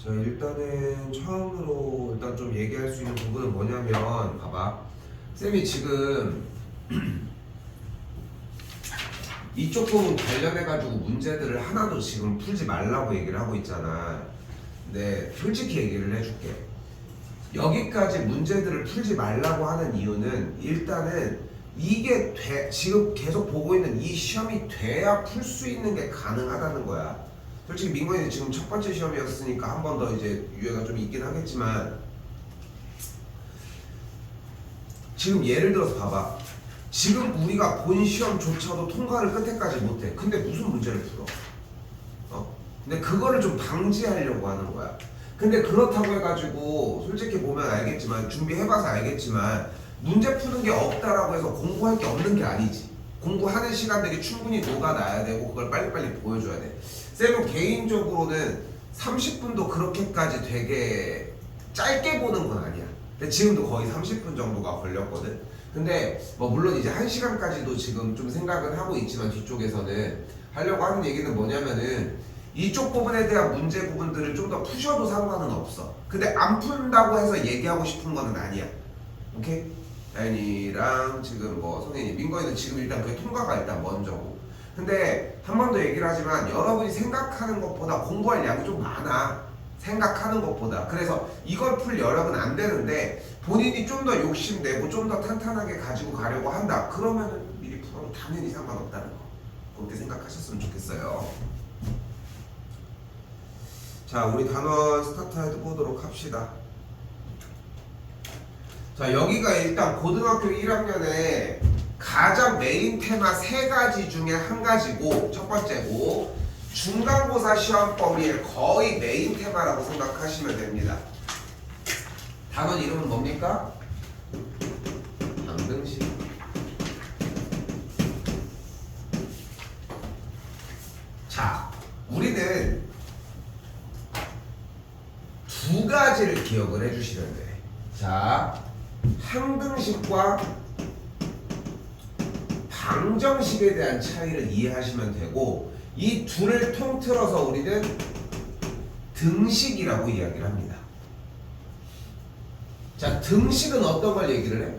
자, 일단은 처음으로 일단 좀 얘기할 수 있는 부분은 뭐냐면 봐봐. 쌤이 지금 이쪽 부분 관련해가지고 문제들을 하나도 지금 풀지 말라고 얘기를 하고 있잖아. 근데 솔직히 얘기를 해줄게. 여기까지 문제들을 풀지 말라고 하는 이유는 일단은 이게 지금 계속 보고 있는 이 시험이 돼야 풀 수 있는 게 가능하다는 거야. 솔직히 민건이 지금 첫 번째 시험이었으니까 한 번 더 이제 유예가 좀 있긴 하겠지만 지금 예를 들어서 봐봐. 지금 우리가 본 시험조차도 통과를 끝에까지 못해. 근데 무슨 문제를 풀어? 근데 그거를 좀 방지하려고 하는 거야. 근데 그렇다고 해가지고 솔직히 보면 알겠지만 준비해봐서 알겠지만 문제 푸는 게 없다라고 해서 공부할 게 없는 게 아니지. 공부하는 시간들이 충분히 녹아나야 되고 그걸 빨리빨리 보여줘야 돼. 쌤은 개인적으로는 30분도 그렇게까지 되게 짧게 보는 건 아니야. 근데 지금도 거의 30분 정도가 걸렸거든. 근데 뭐 물론 이제 1시간까지도 지금 좀 생각은 하고 있지만 뒤쪽에서는 하려고 하는 얘기는 뭐냐면은 이쪽 부분에 대한 문제 부분들을 좀 더 푸셔도 상관은 없어. 근데 안 푼다고 해서 얘기하고 싶은 거는 아니야. 오케이? 다현이랑 지금 뭐 선생님, 민건이는 지금 일단 그게 통과가 일단 먼저고. 근데 한 번 더 얘기를 하지만 여러분이 생각하는 것보다 공부할 양이 좀 많아. 생각하는 것보다. 그래서 이걸 풀 여력은 안 되는데 본인이 좀 더 욕심내고 좀 더 탄탄하게 가지고 가려고 한다. 그러면은 미리 풀어도 당연히 상관없다는 거. 그렇게 생각하셨으면 좋겠어요. 자, 우리 단원 스타트 해보도록 합시다. 자, 여기가 일단 고등학교 1학년에 가장 메인 테마 3가지 중에 한 가지고 첫 번째고 중간고사 시험 범위의 거의 메인 테마라고 생각하시면 됩니다. 단원 이름은 뭡니까? 방정식. 자, 우리는 2가지를 기억을 해주시면 돼. 자, 항등식과 방정식에 대한 차이를 이해하시면 되고 이 둘을 통틀어서 우리는 등식이라고 이야기를 합니다. 자, 등식은 어떤 걸 얘기를 해?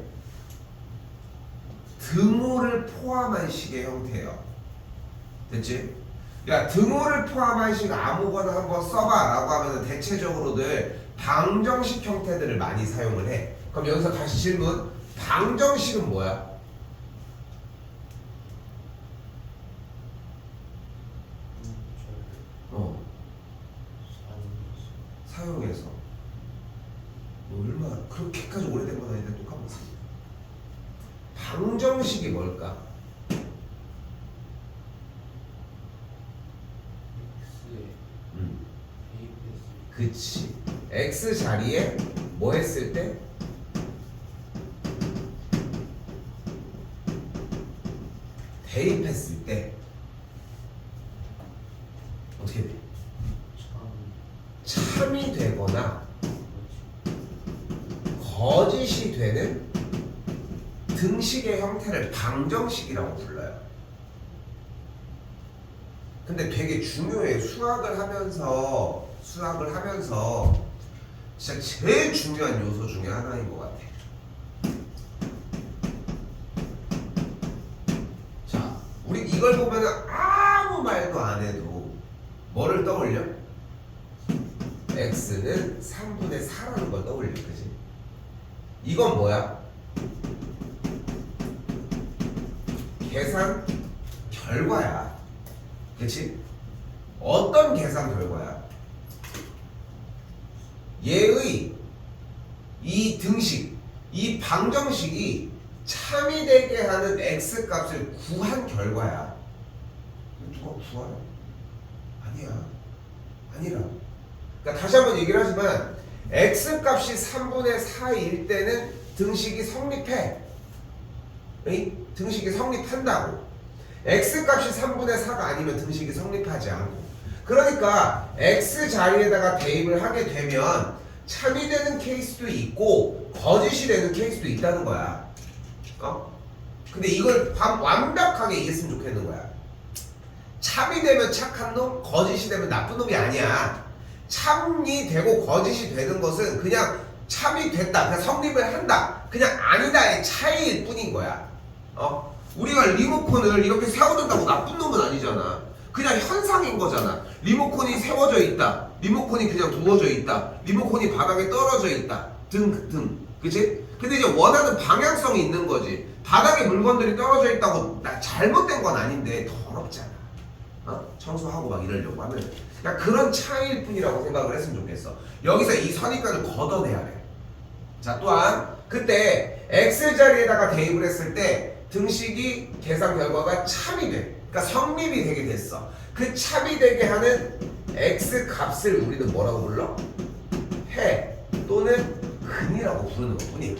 등호를 포함한 식의 형태예요. 됐지? 야, 등호를 포함한 식 아무거나 한번 써봐 라고 하면 대체적으로들 방정식 형태들을 많이 사용을 해. 그럼 여기서 다시 질문. 방정식은 뭐야? 사용해서 뭐 얼마 그렇게까지 오래된 건 아닌데 또 까먹었어. 방정식이 뭘까? 그치. x 자리에 뭐 했을 때? 대입했을 때 어떻게 돼? 참이 되거나 거짓이 되는 등식의 형태를 방정식이라고 불러요. 근데 되게 중요해. 수학을 하면서 진짜 제일 중요한 요소 중에 하나인 것 같아. 자, 우리 이걸 보면 아무 말도 안 해도 뭐를 떠올려? x는 3분의 4라는 걸 떠올려. 그치? 이건 뭐야? 계산 결과야. 그치? 어떤 계산 결과야? 얘의 이 등식, 이 방정식이 참이 되게 하는 x 값을 구한 결과야. 누가 구하라? 아니야. 아니라. 그러니까 다시 한번 얘기를 하지만 x 값이 3분의 4일 때는 등식이 성립해. 등식이 성립한다고. x 값이 3분의 4가 아니면 등식이 성립하지 않고. 그러니까 x 자리에다가 대입을 하게 되면 참이 되는 케이스도 있고 거짓이 되는 케이스도 있다는 거야. 근데 이걸 완벽하게 이해했으면 좋겠는 거야. 참이 되면 착한 놈, 거짓이 되면 나쁜 놈이 아니야. 참이 되고 거짓이 되는 것은 그냥 참이 됐다, 그냥 성립을 한다, 그냥 아니다의 차이일 뿐인 거야. 우리가 리모컨을 이렇게 세워둔다고 나쁜 놈은 아니잖아. 그냥 현상인 거잖아. 리모컨이 세워져 있다, 리모컨이 그냥 두어져 있다, 리모컨이 바닥에 떨어져 있다 등등, 그치? 근데 이제 원하는 방향성이 있는 거지. 바닥에 물건들이 떨어져 있다고 잘못된 건 아닌데 더럽잖아. 청소하고 막 이러려고 하면 그냥 그런 차이일 뿐이라고 생각을 했으면 좋겠어. 여기서 이 선입견을 걷어내야 돼. 자, 또한 그때 X 자리에다가 대입을 했을 때 등식이 계산 결과가 참이 돼. 그러니까 성립이 되게 됐어. 그 참이 되게 하는 X 값을 우리는 뭐라고 불러? 해 또는 근이라고 부르는 것 뿐이야.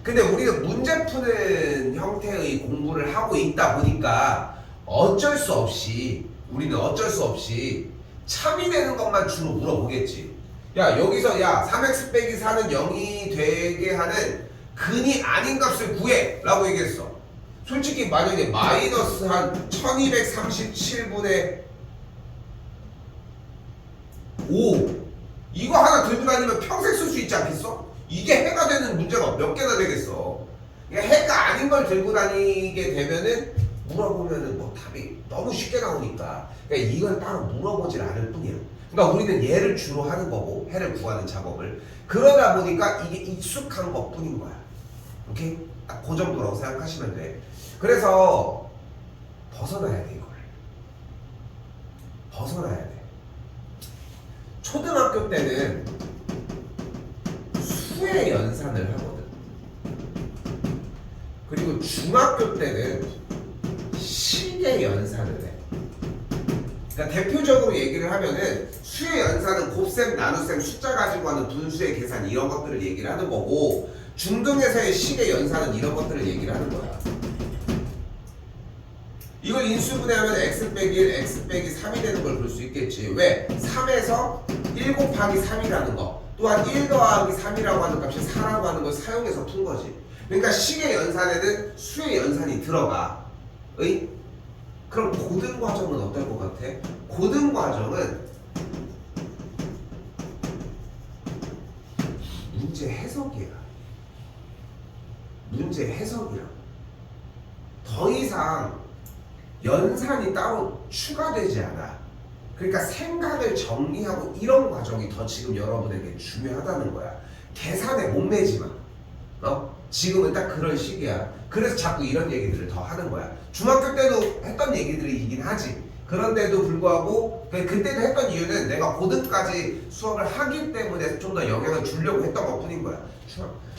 근데 우리는 문제 푸는 형태의 공부를 하고 있다 보니까 어쩔 수 없이 우리는 참이 되는 것만 주로 물어보겠지. 야, 여기서 3x 빼기 4는 0이 되게 하는 근이 아닌 값을 구해 라고 얘기했어. 솔직히 만약에 마이너스 한 1237분의 5 이거 하나 들고 다니면 평생 쓸 수 있지 않겠어? 이게 해가 되는 문제가 몇 개나 되겠어. 해가 아닌 걸 들고 다니게 되면은 물어보면은 뭐 답이 너무 쉽게 나오니까 그러니까 이건 따로 물어보질 않을 뿐이야. 그러니까 우리는 얘를 주로 하는 거고 해를 구하는 작업을 그러다 보니까 이게 익숙한 것 뿐인 거야. 오케이? 딱 그 정도라고 생각하시면 돼. 그래서 벗어나야 돼. 이걸 벗어나야 돼. 초등학교 때는 수의 연산을 하거든. 그리고 중학교 때는 식의 연산을 해. 그러니까 대표적으로 얘기를 하면은 수의 연산은 곱셈, 나눗셈, 숫자 가지고 하는 분수의 계산 이런 것들을 얘기를 하는 거고 중등에서의 식의 연산은 이런 것들을 얘기를 하는 거야. 이걸 인수분해하면 x 빼기 1, x 빼기 3이 되는 걸 볼 수 있겠지. 왜? 3에서 1 곱하기 3이라는 거 또한 1 더하기 3이라고 하는 값이 4라고 하는 걸 사용해서 푼 거지. 그러니까 식의 연산에는 수의 연산이 들어가. 그럼 고등과정은 어떨 것 같아? 고등과정은 문제 해석이야. 문제 해석이야. 더 이상 연산이 따로 추가되지 않아. 그러니까 생각을 정리하고 이런 과정이 더 지금 여러분에게 중요하다는 거야. 계산에 목매지 마. 지금은 딱 그런 시기야. 그래서 자꾸 이런 얘기들을 더 하는 거야. 중학교 때도 했던 얘기들이긴 하지. 그런데도 불구하고 그때도 했던 이유는 내가 고등까지 수업을 하기 때문에 좀 더 영향을 주려고 했던 것 뿐인 거야.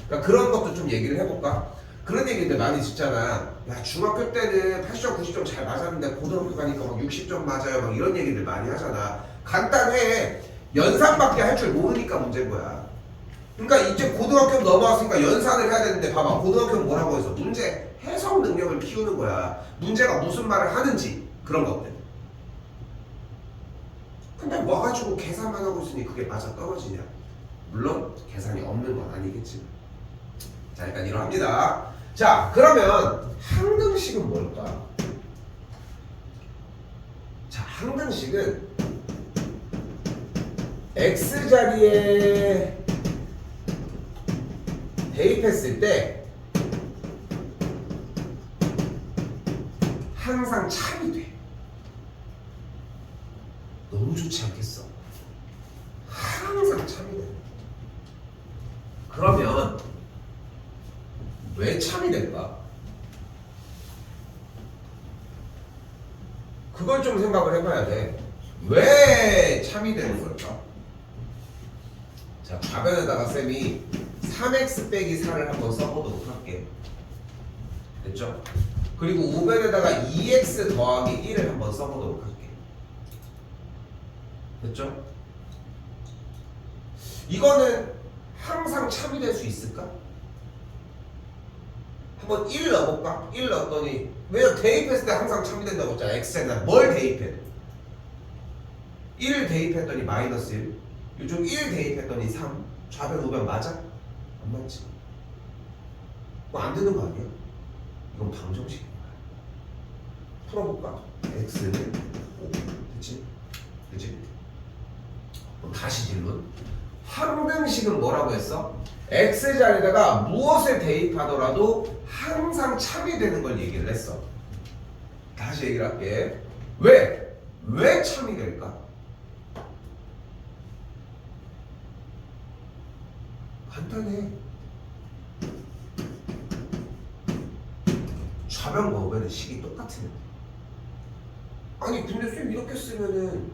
그러니까 그런 것도 좀 얘기를 해볼까? 그런 얘기들 많이 듣잖아. 야, 중학교 때는 80점, 90점 잘 맞았는데 고등학교 가니까 막 60점 맞아요. 막 이런 얘기들 많이 하잖아. 간단해. 연산밖에 할 줄 모르니까 문제인 거야. 그러니까 이제 고등학교 넘어왔으니까 연산을 해야 되는데 봐봐. 고등학교는 뭐라고 해서 문제 해석 능력을 키우는 거야. 문제가 무슨 말을 하는지 그런 것들. 근데 와가지고 계산만 하고 있으니 그게 맞아 떨어지냐? 물론 계산이 없는 건 아니겠지만. 자, 일단 이러합니다. 자, 그러면 항등식은 뭘까? 자, 항등식은 X자리에 대입했을 때 항상 참이 돼. 너무 좋지 않겠어? 항상 참이 돼. 그러면 왜 참이 될까? 그걸 좀 생각을 해봐야 돼. 왜 참이 되는 걸까? 자, 가변에다가 쌤이 3x 빼기 4를 한번 써보도록 할게. 됐죠? 그리고 우변에다가 2x 더하기 1을 한번 써보도록 할게. 됐죠? 이거는 항상 참이 될 수 있을까? 한번 1 넣어볼까? 1 넣었더니 왜냐면 대입했을 때 항상 참이 된다고 했잖아. x에다 뭘 대입해? 1 대입했더니 마이너스 1, 이쪽 1 대입했더니 3. 좌변 우변 맞아? 안 맞지? 뭐 안 되는 거 아니야? 이건 방정식인 거야. 풀어볼까? x는 5. 그치? 그치? 그럼 다시 질문. 항등식은 뭐라고 했어? x자리에다가 무엇을 대입하더라도 항상 참이 되는 걸 얘기를 했어. 다시 얘기를 할게. 왜? 왜 참이 될까? 간단해. 좌변과 우변의 식이 똑같으면. 아니 근데 쌤 이렇게 쓰면은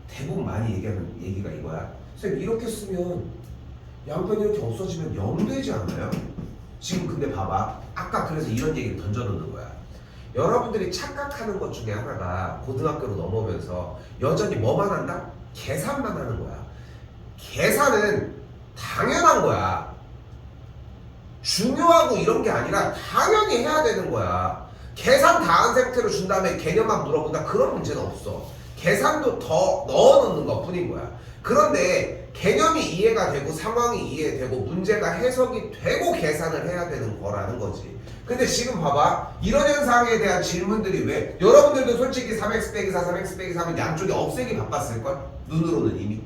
대부분 많이 얘기하는 얘기가 이거야. 쌤 이렇게 쓰면 양변이 이렇게 없어지면 0 되지 않아요? 지금 근데 봐봐. 아까 그래서 이런 얘기를 던져놓는 거야. 여러분들이 착각하는 것 중에 하나가 고등학교로 넘어오면서 여전히 뭐만 한다? 계산만 하는 거야. 계산은 당연한 거야. 중요하고 이런 게 아니라 당연히 해야 되는 거야. 계산 다 한 상태로 준 다음에 개념만 물어본다? 그런 문제는 없어. 계산도 더 넣어놓는 것 뿐인 거야. 그런데 개념이 이해가 되고 상황이 이해되고 문제가 해석이 되고 계산을 해야 되는 거라는 거지. 근데 지금 봐봐. 이런 현상에 대한 질문들이 왜? 여러분들도 솔직히 3x 빼기 4, 3x 빼기 3은 양쪽이 없애기 바빴을걸? 눈으로는 이미.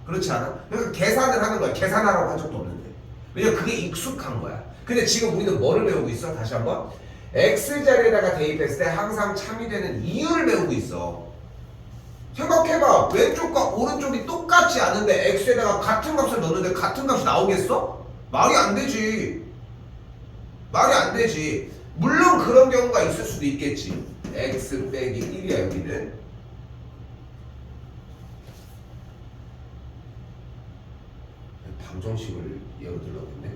그렇지 않아? 그러니까 계산을 하는 거야. 계산하라고 한 적도 없는데. 왜냐면 그게 익숙한 거야. 근데 지금 우리는 뭐를 배우고 있어? 다시 한번. x자리에다가 대입했을 때 항상 참이 되는 이유를 배우고 있어. 생각해봐. 왼쪽과 오른쪽이 똑같지 않은데 x에다가 같은 값을 넣는데 같은 값이 나오겠어? 말이 안 되지. 말이 안 되지. 물론 그런 경우가 있을 수도 있겠지. x 빼기 1이야 여기는. 방정식을 예로 들어보네.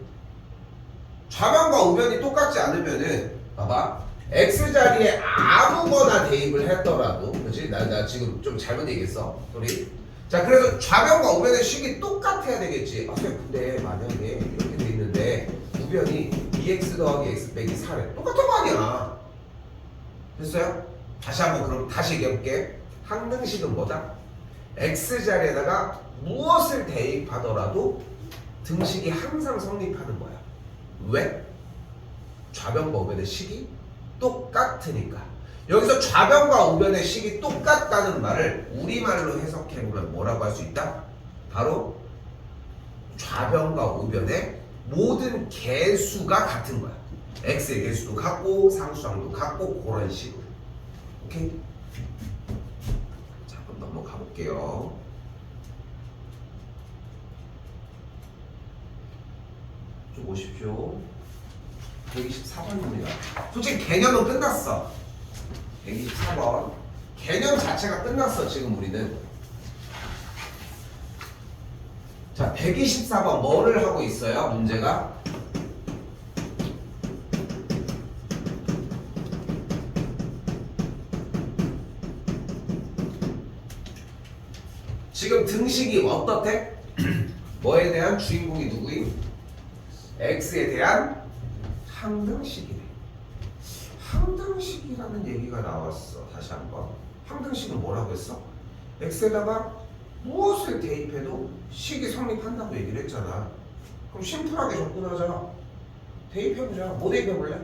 좌변과 우변이 똑같지 않으면은 봐봐. x자리에 아무거나 대입을 했더라도 그치? 나 지금 좀 잘못 얘기했어. 소리. 자 그래서 좌변과 우변의 식이 똑같아야 되겠지. 아 근데 만약에 이렇게 돼 있는데 우변이 2x 더하기 x 빼기 4래. 똑같은 거 아니야. 됐어요? 다시 한번 그럼 다시 얘기해볼게. 항등식은 뭐다? x자리에다가 무엇을 대입하더라도 등식이 항상 성립하는 거야. 왜? 좌변과 우변의 식이 똑같으니까. 여기서 좌변과 우변의 식이 똑같다는 말을 우리말로 해석해보면 뭐라고 할 수 있다? 바로 좌변과 우변의 모든 개수가 같은 거야. x의 개수도 같고 상수항도 같고 그런 식으로. 오케이? 자 그럼 넘어가 볼게요. 좀 보십시오. 124번입니다. 솔직히 개념은 끝났어. 124번. 개념 자체가 끝났어, 지금 우리는. 자, 124번 뭐를 하고 있어요, 문제가? 지금 등식이 어떻대? 뭐에 대한 주인공이 누구임? x에 대한 항등식이래. 항등식이라는 얘기가 나왔어. 다시 한번. 항등식은 뭐라고 했어? x에다가 무엇을 대입해도 식이 성립한다고 얘기를 했잖아. 그럼 심플하게 접근하자. 대입해보자. 뭐 대입해볼래?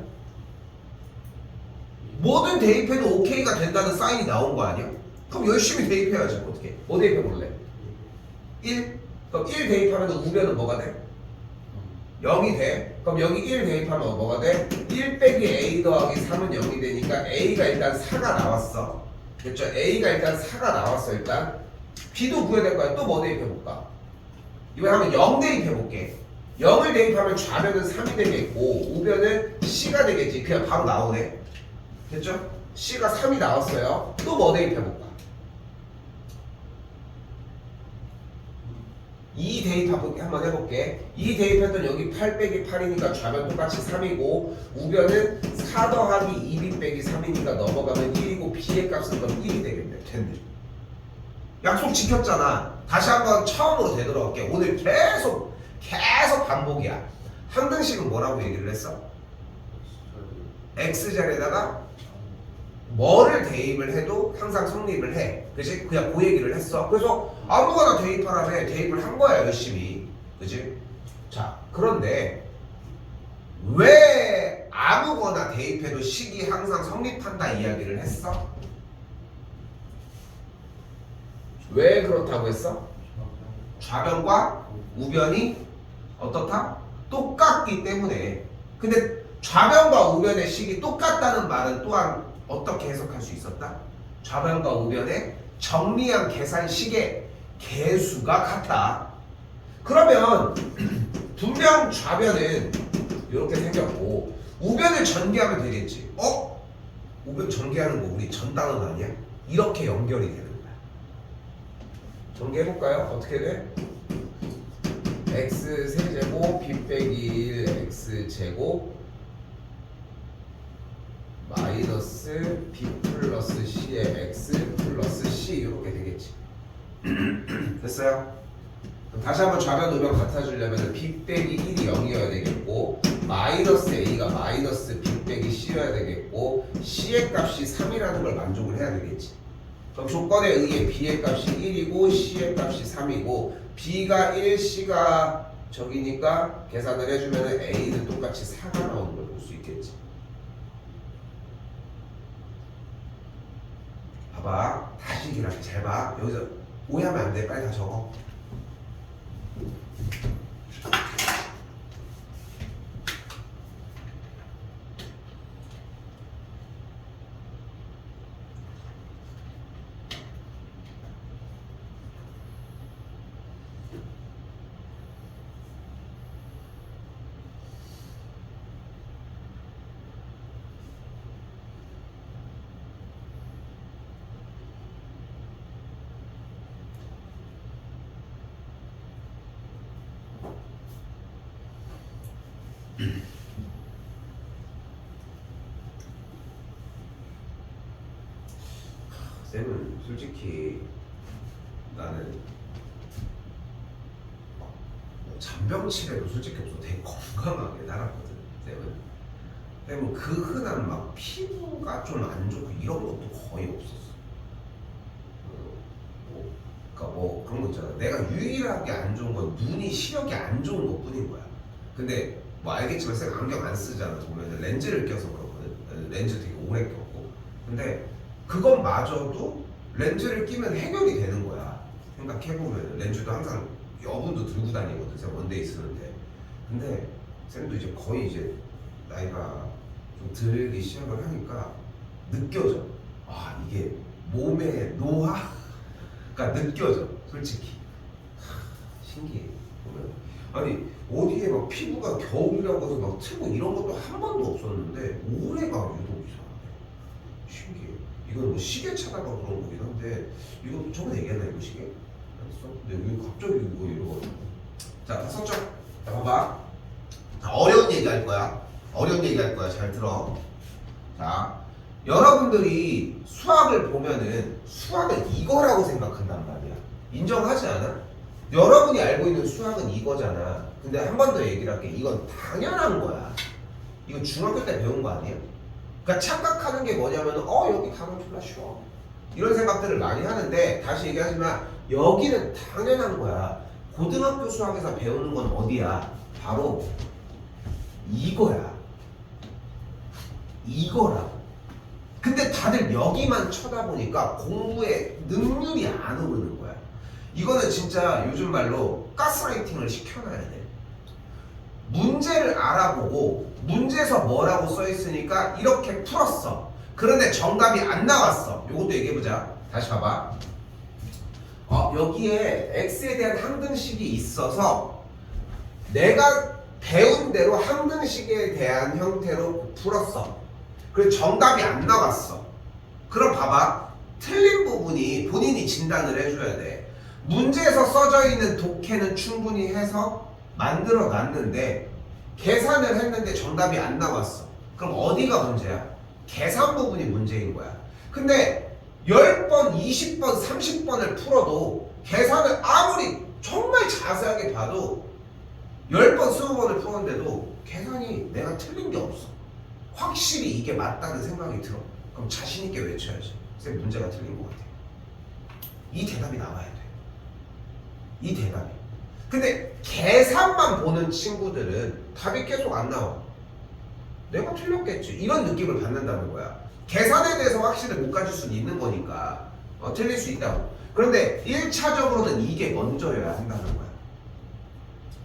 뭐든 대입해도 오케이가 된다는 사인이 나온 거 아니야? 그럼 열심히 대입해야지. 어떻게? 뭐 대입해볼래? 1? 그럼 1 대입하면 우변은 뭐가 돼? 0이 돼. 그럼 여기 1 대입하면 뭐가 돼? 1 빼기 a 더하기 3은 0이 되니까 a가 일단 4가 나왔어. 그렇죠? a가 일단 4가 나왔어. 일단 b도 구해야 될 거야. 또 뭐 대입해볼까? 이번에 한번 0 대입해볼게. 0을 대입하면 좌변은 3이 되겠고 우변은 c가 되겠지. 그냥 바로 나오네. 됐죠? c가 3이 나왔어요. 또 뭐 대입해볼까? 2 대입 한번 해볼게. 2 대입했던 여기 8 빼기 8이니까 좌변 똑같이 3이고 우변은 4 더하기 2b 빼기 3이니까 넘어가면 1이고 b의 값은 그럼 1이 되겠네. 됐네. 약속 지켰잖아. 다시 한번 처음으로 되돌아올게. 오늘 계속 반복이야. 항등식은 뭐라고 얘기를 했어? x자리에다가 뭐를 대입을 해도 항상 성립을 해. 그치? 그냥 그 얘기를 했어. 그래서 아무거나 대입하라며 대입을 한 거야, 열심히. 그치? 자, 그런데 왜 아무거나 대입해도 식이 항상 성립한다 이야기를 했어? 왜 그렇다고 했어? 좌변과 우변이 어떻다? 똑같기 때문에. 근데 좌변과 우변의 식이 똑같다는 말은 또한 어떻게 해석할 수 있었다? 좌변과 우변의 정리한 계산식의 개수가 같다. 그러면 분명 좌변은 이렇게 생겼고 우변을 전개하면 되겠지. 우변 전개하는 거 우리 전 단원 아니야? 이렇게 연결이 되는 거야. 전개해볼까요? 어떻게 돼? x 세제곱 b 빼기 1 x 제곱 마이너스 b 플러스 c의 x 플러스 c 이렇게 되겠지. 됐어요? 다시 한번 좌변 우변 같아지려면 b 빼기 1이 0이어야 되겠고 마이너스 a가 마이너스 b 빼기 c여야 되겠고 c의 값이 3이라는 걸 만족을 해야 되겠지. 그럼 조건에 의해 b의 값이 1이고 c의 값이 3이고 b가 1, c가 저기니까 계산을 해주면 a는 똑같이 4가 나오는 걸 볼 수 있겠지. 봐봐. 다시 기라게 잘 봐. 여기서 오해하면 안 돼. 빨리 다 적어. 쌤은 솔직히 나는 잔병치레도 솔직히 없어. 되게 건강하게 살았거든. 쌤은 그 흔한 막 피부가 좀 안 좋고 이런 것도 거의 없었어. 그러니까 뭐 그런 거 있잖아. 내가 유일하게 안 좋은 건 눈이 시력이 안 좋은 것 뿐인 거야. 근데 뭐 알겠지만 쌤 안경 안 쓰잖아. 보면 렌즈를 껴서 그렇거든. 렌즈 되게 오래 꼈고. 근데 그것마저도 렌즈를 끼면 해결이 되는 거야. 생각해보면 렌즈도 항상 여분도 들고 다니거든. 쌤 원데이 쓰는데. 근데 쌤도 이제 거의 이제 나이가 좀 들기 시작을 하니까 느껴져. 아 이게 몸의 노화가 느껴져. 솔직히 신기해. 보면 아니 어디에 막 피부가 겨울이라고 해서 막 트고 이런 것도 한 번도 없었는데 올해가 유독 이상하네. 신기해. 이건 뭐 시계 차다가 그런 거긴 한데 이거 저번에 얘기했나 이거 시계? 알았어? 근데 이거 갑자기 이거 이러거든. 자 다 썼죠? 자 봐봐. 자, 어려운 얘기 할 거야. 어려운 얘기 할 거야. 잘 들어. 자 여러분들이 수학을 보면은 수학은 이거라고 생각한단 말이야. 인정하지 않아? 여러분이 알고 있는 수학은 이거잖아. 근데 한 번 더 얘기를 할게. 이건 당연한 거야. 이거 중학교 때 배운 거 아니야? 그러니까 착각하는 게 뭐냐면 여기 단원 졸라 쉬워 이런 생각들을 많이 하는데 다시 얘기하지만 여기는 당연한 거야. 고등학교 수학에서 배우는 건 어디야? 바로 이거야. 이거라고. 근데 다들 여기만 쳐다보니까 공부에 능률이 안 오르는 거야. 이거는 진짜 요즘 말로 가스라이팅을 시켜놔야 돼. 문제를 알아보고 문제에서 뭐라고 써있으니까 이렇게 풀었어. 그런데 정답이 안 나왔어. 요것도 얘기해보자. 다시 봐봐. 여기에 x에 대한 항등식이 있어서 내가 배운 대로 항등식에 대한 형태로 풀었어. 그래서 정답이 안 나왔어. 그럼 봐봐. 틀린 부분이 본인이 진단을 해줘야 돼. 문제에서 써져 있는 독해는 충분히 해서 만들어 놨는데 계산을 했는데 정답이 안 나왔어. 그럼 어디가 문제야? 계산 부분이 문제인 거야. 근데 10번, 20번, 30번을 풀어도 계산을 아무리 정말 자세하게 봐도 10번, 20번을 풀었는데도 계산이 내가 틀린 게 없어. 확실히 이게 맞다는 생각이 들어. 그럼 자신 있게 외쳐야지. 쌤 문제가 틀린 것 같아. 이 대답이 나와야 돼. 이 대답이. 근데 계산만 보는 친구들은 답이 계속 안 나와. 내가 틀렸겠지. 이런 느낌을 받는다는 거야. 계산에 대해서 확신을 못 가질 수는 있는 거니까 틀릴 수 있다고. 그런데 1차적으로는 이게 먼저여야 한다는 거야.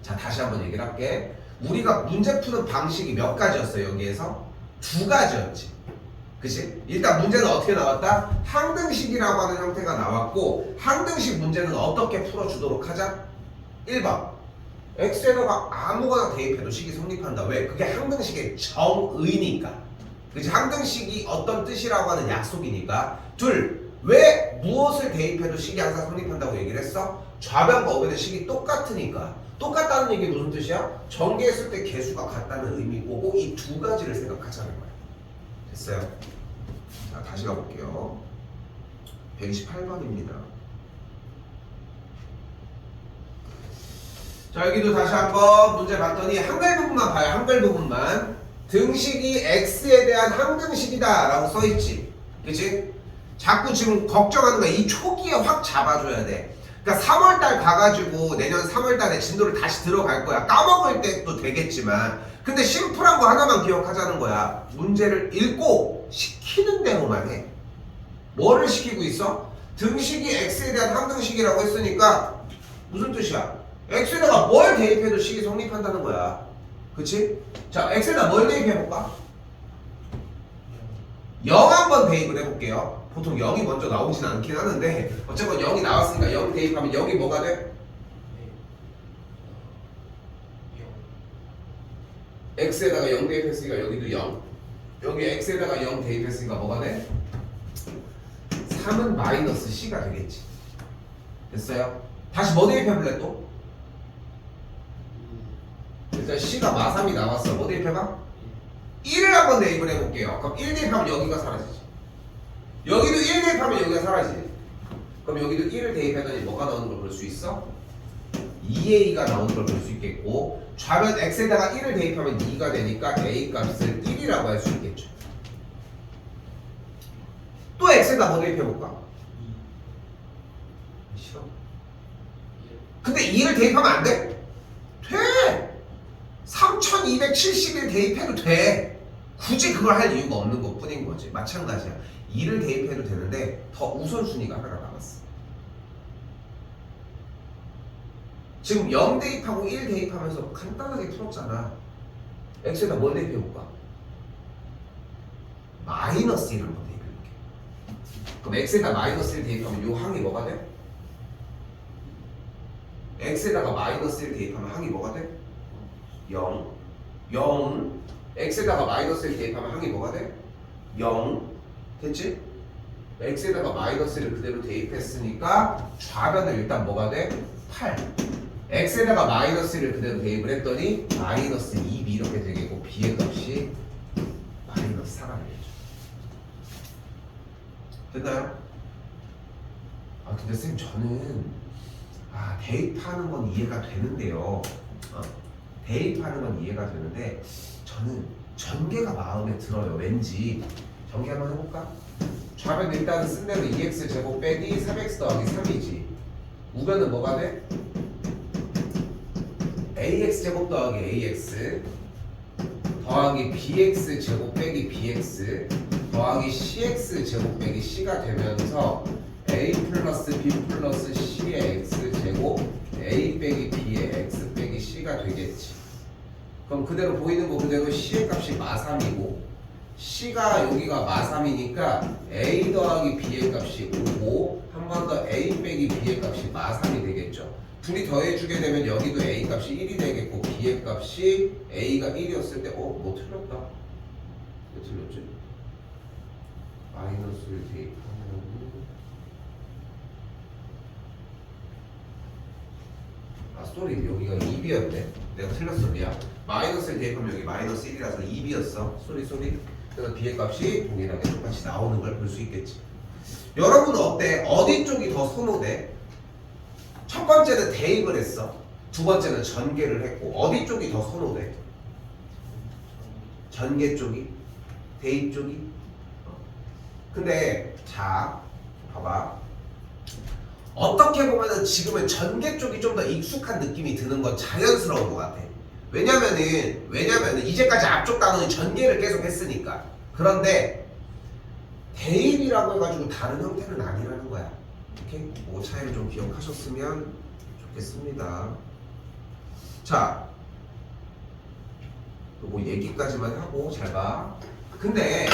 자, 다시 한번 얘기를 할게. 우리가 문제 푸는 방식이 몇 가지였어? 여기에서 두 가지였지. 그치? 일단 문제는 어떻게 나왔다? 항등식이라고 하는 형태가 나왔고, 항등식 문제는 어떻게 풀어주도록 하자? 1번 x에다가 아무거나 대입해도 식이 성립한다. 왜? 그게 항등식의 정의니까. 그치? 항등식이 어떤 뜻이라고 하는 약속이니까. 둘, 왜 무엇을 대입해도 식이 항상 성립한다고 얘기를 했어? 좌변과 우변의 식이 똑같으니까. 똑같다는 얘기 무슨 뜻이야? 전개했을 때 개수가 같다는 의미고, 이 두 가지를 생각하자는 거야. 됐어요? 자, 다시 가볼게요. 128번입니다. 자, 여기도 다시 한번 문제 봤더니 한글 부분만 봐요. 한글 부분만. 등식이 x에 대한 항등식이다 라고 써있지. 그치? 자꾸 지금 걱정하는 거야. 이 초기에 확 잡아줘야 돼. 그러니까 3월달 가가지고 내년 3월달에 진도를 다시 들어갈 거야. 까먹을 때도 되겠지만, 근데 심플한 거 하나만 기억하자는 거야. 문제를 읽고 시키는 대로만 해. 뭐를 시키고 있어? 등식이 x에 대한 항등식이라고 했으니까 무슨 뜻이야? x에다가 뭘 대입해도 식이 성립한다는 거야. 그치? 자, x에다 뭘 대입해볼까? 0 한번 대입을 해볼게요. 보통 0이 먼저 나오진 않긴 하는데 어쨌건 0이 나왔으니까 0 대입하면 여기 뭐가 돼? x에다가 0 대입했으니까 여기도 0. 여기 x에다가 0 대입했으니까 뭐가 돼? 3은 마이너스 c가 되겠지. 됐어요? 다시 뭐 대입해볼래 또? 일단 c가 마3이 나왔어. 뭐 대입해봐? 1을 한번 대입을 해볼게요. 그럼 1 대입하면 여기가 사라지지. 여기도 1 대입하면 여기가 사라지지. 그럼 여기도 1을 대입했더니 뭐가 나오는 걸 볼 수 있어? 2a가 나오는 걸 볼 수 있겠고, 좌변 x에다가 1을 대입하면 2가 되니까 a 값을 1이라고 할 수 있겠죠. 또 x에다 뭐 대입해볼까? 싫어. 근데 2를 대입하면 안 돼? 돼! 3271 대입해도 돼. 굳이 그걸 할 이유가 없는 것 뿐인 거지. 마찬가지야. 2를 대입해도 되는데 더 우선순위가 하나가 남았어. 지금 0 대입하고 1 대입하면서 간단하게 풀었잖아. x에다 뭘 대입해볼까? 마이너스 1 한번 대입해볼게. 그럼 x에다 마이너스 1 대입하면 요 항이 뭐가 돼? x에다가 마이너스 1 대입하면 항이 뭐가 돼? 0. 0. x에다가 마이너스 1 대입하면 항이 뭐가 돼? 0. 됐지? x에다가 마이너스 1을 그대로 대입했으니까 좌변은 일단 뭐가 돼? 8. x에다가 마이너스 1을 그대로 대입을 했더니 마이너스 2b 이렇게 되겠고, b의 값이 마이너스 4가 되겠죠. 됐나요? 아, 근데 쌤 저는 대입하는 건 이해가 되는데요. 대입하는 건 이해가 되는데 저는 전개가 마음에 들어요. 왠지 전개 한번 해볼까? 좌변 일단은 쓴 대로 2x 제곱 빼기 3x 더하기 3이지. 우변은 뭐가 돼? ax 제곱 더하기 ax 더하기 bx 제곱 빼기 bx 더하기 cx 제곱 빼기 c가 되면서 a 플러스 b 플러스 c의 x 제곱 a 빼기 b의 x 빼기 c가 되겠지. 그럼 그대로 보이는 거 그대로 c의 값이 마3이고, c가 여기가 마3이니까 a 더하기 b의 값이 5고, 한 번 더 a 빼기 b의 값이 마3이 되겠죠. 둘이 더해주게 되면 여기도 a 값이 1이 되겠고, b의 값이 a가 1이었을 때 뭐 틀렸다. 왜 틀렸지? 마이너스를 대입하면 쏘리, 여기가 2b였네. 내가 틀렸어. 미안. 마이너스를 대입하면 여기 마이너스 1이라서 2b였어. 쏘리. 그래서 b의 값이 동일하게 똑같이 나오는 걸 볼 수 있겠지. 여러분 어때? 어디 쪽이 더 선호돼? 첫 번째는 대입을 했어. 두 번째는 전개를 했고, 어디 쪽이 더 선호돼? 전개 쪽이? 대입 쪽이? 근데 자, 봐봐. 어떻게 보면은 지금은 전개 쪽이 좀 더 익숙한 느낌이 드는 건 자연스러운 것 같아. 왜냐면은 이제까지 앞쪽 단어는 전개를 계속 했으니까. 그런데 대입이라고 해가지고 다른 형태는 아니라는 거야. 오케이? 그 차이를 좀 기억하셨으면 좋겠습니다. 자, 요거 얘기까지만 하고 잘 봐. 근데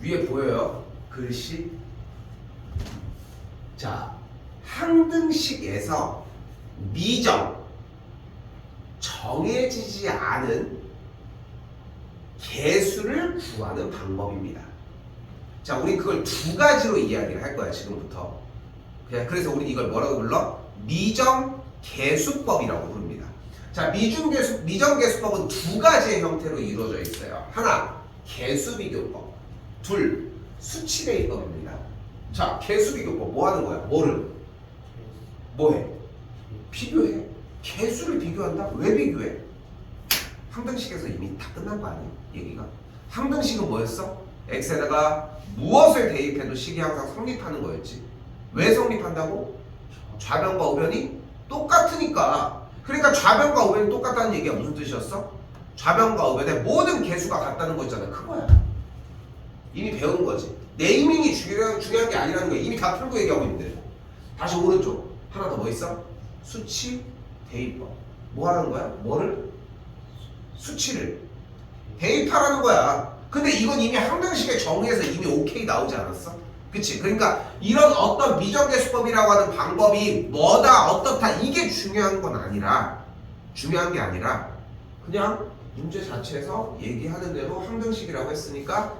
위에 보여요? 글씨? 자, 항등식에서 미정, 정해지지 않은 개수를 구하는 방법입니다. 자, 우리 그걸 두 가지로 이야기를 할 거야, 지금부터. 그래서 우리 이걸 뭐라고 불러? 미정 개수법이라고 부릅니다. 자, 미정 개수법은 두 가지의 형태로 이루어져 있어요. 하나, 개수 비교법. 둘, 수치 대입법입니다. 자, 개수 비교법 뭐 하는 거야? 뭐를? 뭐해? 비교해. 개수를 비교한다? 왜 비교해? 항등식에서 이미 다 끝난 거 아니야? 얘기가. 항등식은 뭐였어? x에다가 무엇을 대입해도 식이 항상 성립하는 거였지. 왜 성립한다고? 좌변과 우변이 똑같으니까. 그러니까 좌변과 우변이 똑같다는 얘기가 무슨 뜻이었어? 좌변과 우변의 모든 개수가 같다는 거 있잖아. 그거야. 이미 배운 거지. 네이밍이 중요한 게 아니라는 거야. 이미 다 풀고 얘기하고 있는데. 다시 오른쪽. 하나 더 뭐 있어? 수치 대입법. 뭐 하는 거야? 뭐를? 수치를 대입하라는 거야. 근데 이건 이미 항등식에 정의해서 이미 오케이 나오지 않았어? 그치? 그러니까 이런 어떤 미정개수법이라고 하는 방법이 뭐다 어떻다 이게 중요한 건 아니라, 중요한 게 아니라 그냥 문제 자체에서 얘기하는 대로 항등식이라고 했으니까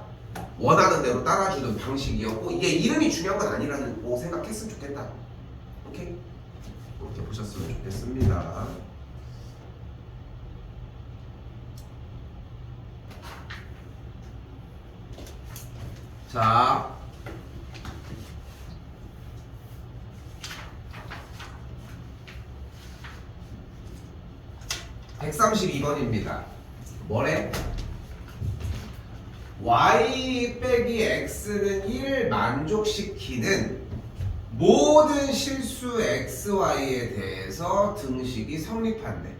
원하는 대로 따라주는 방식이었고, 이게 이름이 중요한 건 아니라는 거 생각했으면 좋겠다. 오케이? 이렇게 보셨으면 좋겠습니다. 자, 132번입니다. 뭐래? y 빼기 x는 1을 만족시키는 모든 실수 xy에 대해서 등식이 성립한대.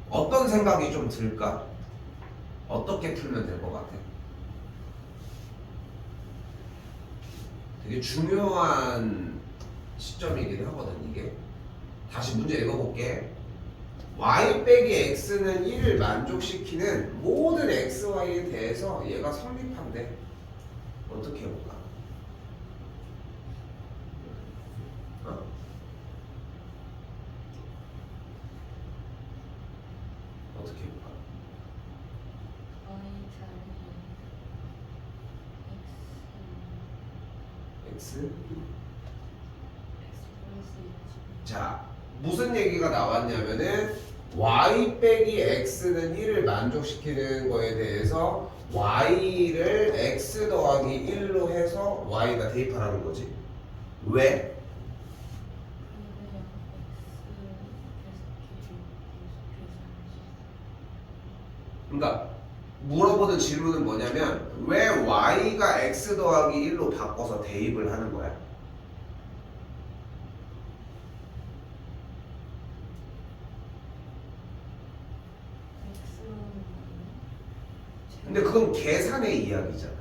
어떤 생각이 좀 들까? 어떻게 풀면 될 것 같아? 되게 중요한 시점이긴 하거든, 이게. 다시 문제 읽어볼게. y 빼기 x는 1을 만족시키는 모든 xy에 대해서 얘가 성립한대. 어떻게 해볼까? 어떻게 해볼까? x 자, 무슨 얘기가 나왔냐면은 y 빼기 x는 1을 만족시키는 거에 대해서 y를 x 더하기 1로 해서 y가 대입하라는 거지. 왜? 그러니까 물어보는 질문은 뭐냐면 왜 y가 x 더하기 1로 바꿔서 대입을 하는 거야? 근데 그건 계산의 이야기잖아.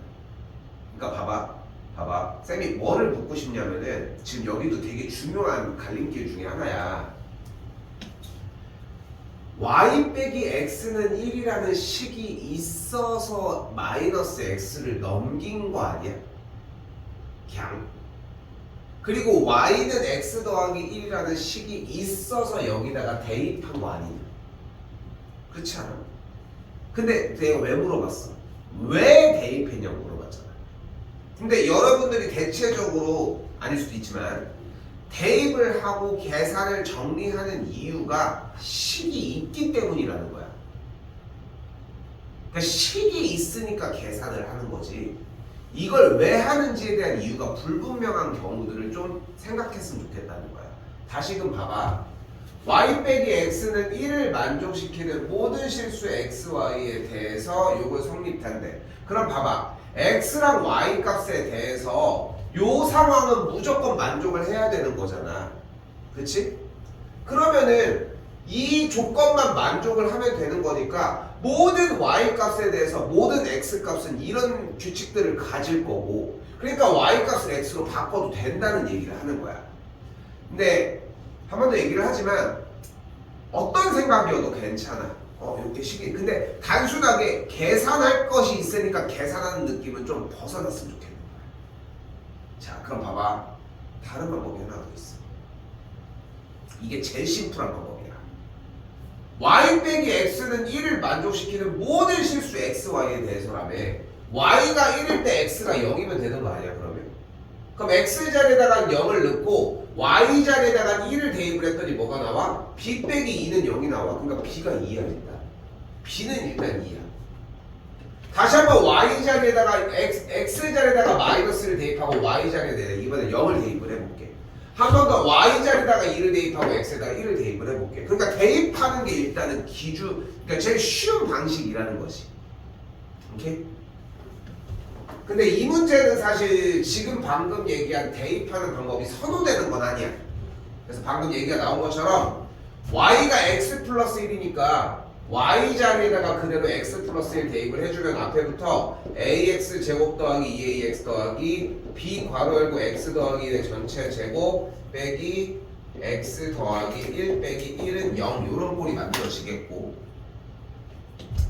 그러니까 봐봐. 쌤이 뭐를 묻고 싶냐면은 지금 여기도 되게 중요한 갈림길 중에 하나야. y 빼기 x는 1이라는 식이 있어서 마이너스 x를 넘긴 거 아니야? 그냥. 그리고 y는 x 더하기 1이라는 식이 있어서 여기다가 대입한 거 아니냐? 그렇지 않아? 근데 내가 왜 물어봤어? 왜 대입했냐고 물어봤잖아. 근데 여러분들이 대체적으로 아닐 수도 있지만 대입을 하고 계산을 정리하는 이유가 식이 있기 때문이라는 거야. 그러니까 식이 있으니까 계산을 하는 거지. 이걸 왜 하는지에 대한 이유가 불분명한 경우들을 좀 생각했으면 좋겠다는 거야. 다시금 봐봐. y 빼기 x는 1을 만족시키는 모든 실수 xy에 대해서 요걸 성립한대. 그럼 봐봐. x랑 y 값에 대해서 요 상황은 무조건 만족을 해야 되는 거잖아. 그치? 그러면은 이 조건만 만족을 하면 되는 거니까 모든 y 값에 대해서 모든 x 값은 이런 규칙들을 가질 거고 그러니까 y 값을 x로 바꿔도 된다는 얘기를 하는 거야. 근데 한 번 더 얘기를 하지만 어떤 생각이어도 괜찮아. 이렇게 시기. 근데 단순하게 계산할 것이 있으니까 계산하는 느낌은 좀 벗어났으면 좋겠는 거야. 자, 그럼 봐봐. 다른 방법이 하나 더 있어. 이게 제일 심플한 방법이야. y 빼기 x는 1을 만족시키는 모든 실수 xy에 대해서라며 y가 1일 때 x가 0이면 되는 거 아니야 그러면? 그럼 x 자리에다가 0을 넣고 y 자리에다가 1을 대입을 했더니 뭐가 나와? b 빼기 2는 0이 나와. 그러니까 b가 2야 일단. b는 일단 2야. 다시 한번 y 자리에다가 x 자리에다가 마이너스를 대입하고 y 자리에다가 이번에 0을 대입을 해볼게. 한 번 더 y 자리에다가 2를 대입하고 x에다가 1을 대입을 해볼게. 그러니까 대입하는 게 일단은 그러니까 제일 쉬운 방식이라는 것이. 오케이? 근데 이 문제는 사실 지금 방금 얘기한 대입하는 방법이 선호되는 건 아니야. 그래서 방금 얘기가 나온 것처럼 y가 x 플러스 1이니까 y 자리에다가 그대로 x 플러스 1 대입을 해주면 앞에부터 ax 제곱 더하기 2ax 더하기 b 괄호 열고 x 더하기 1의 전체 제곱 빼기 x 더하기 1 빼기 1은 0 이런 꼴이 만들어지겠고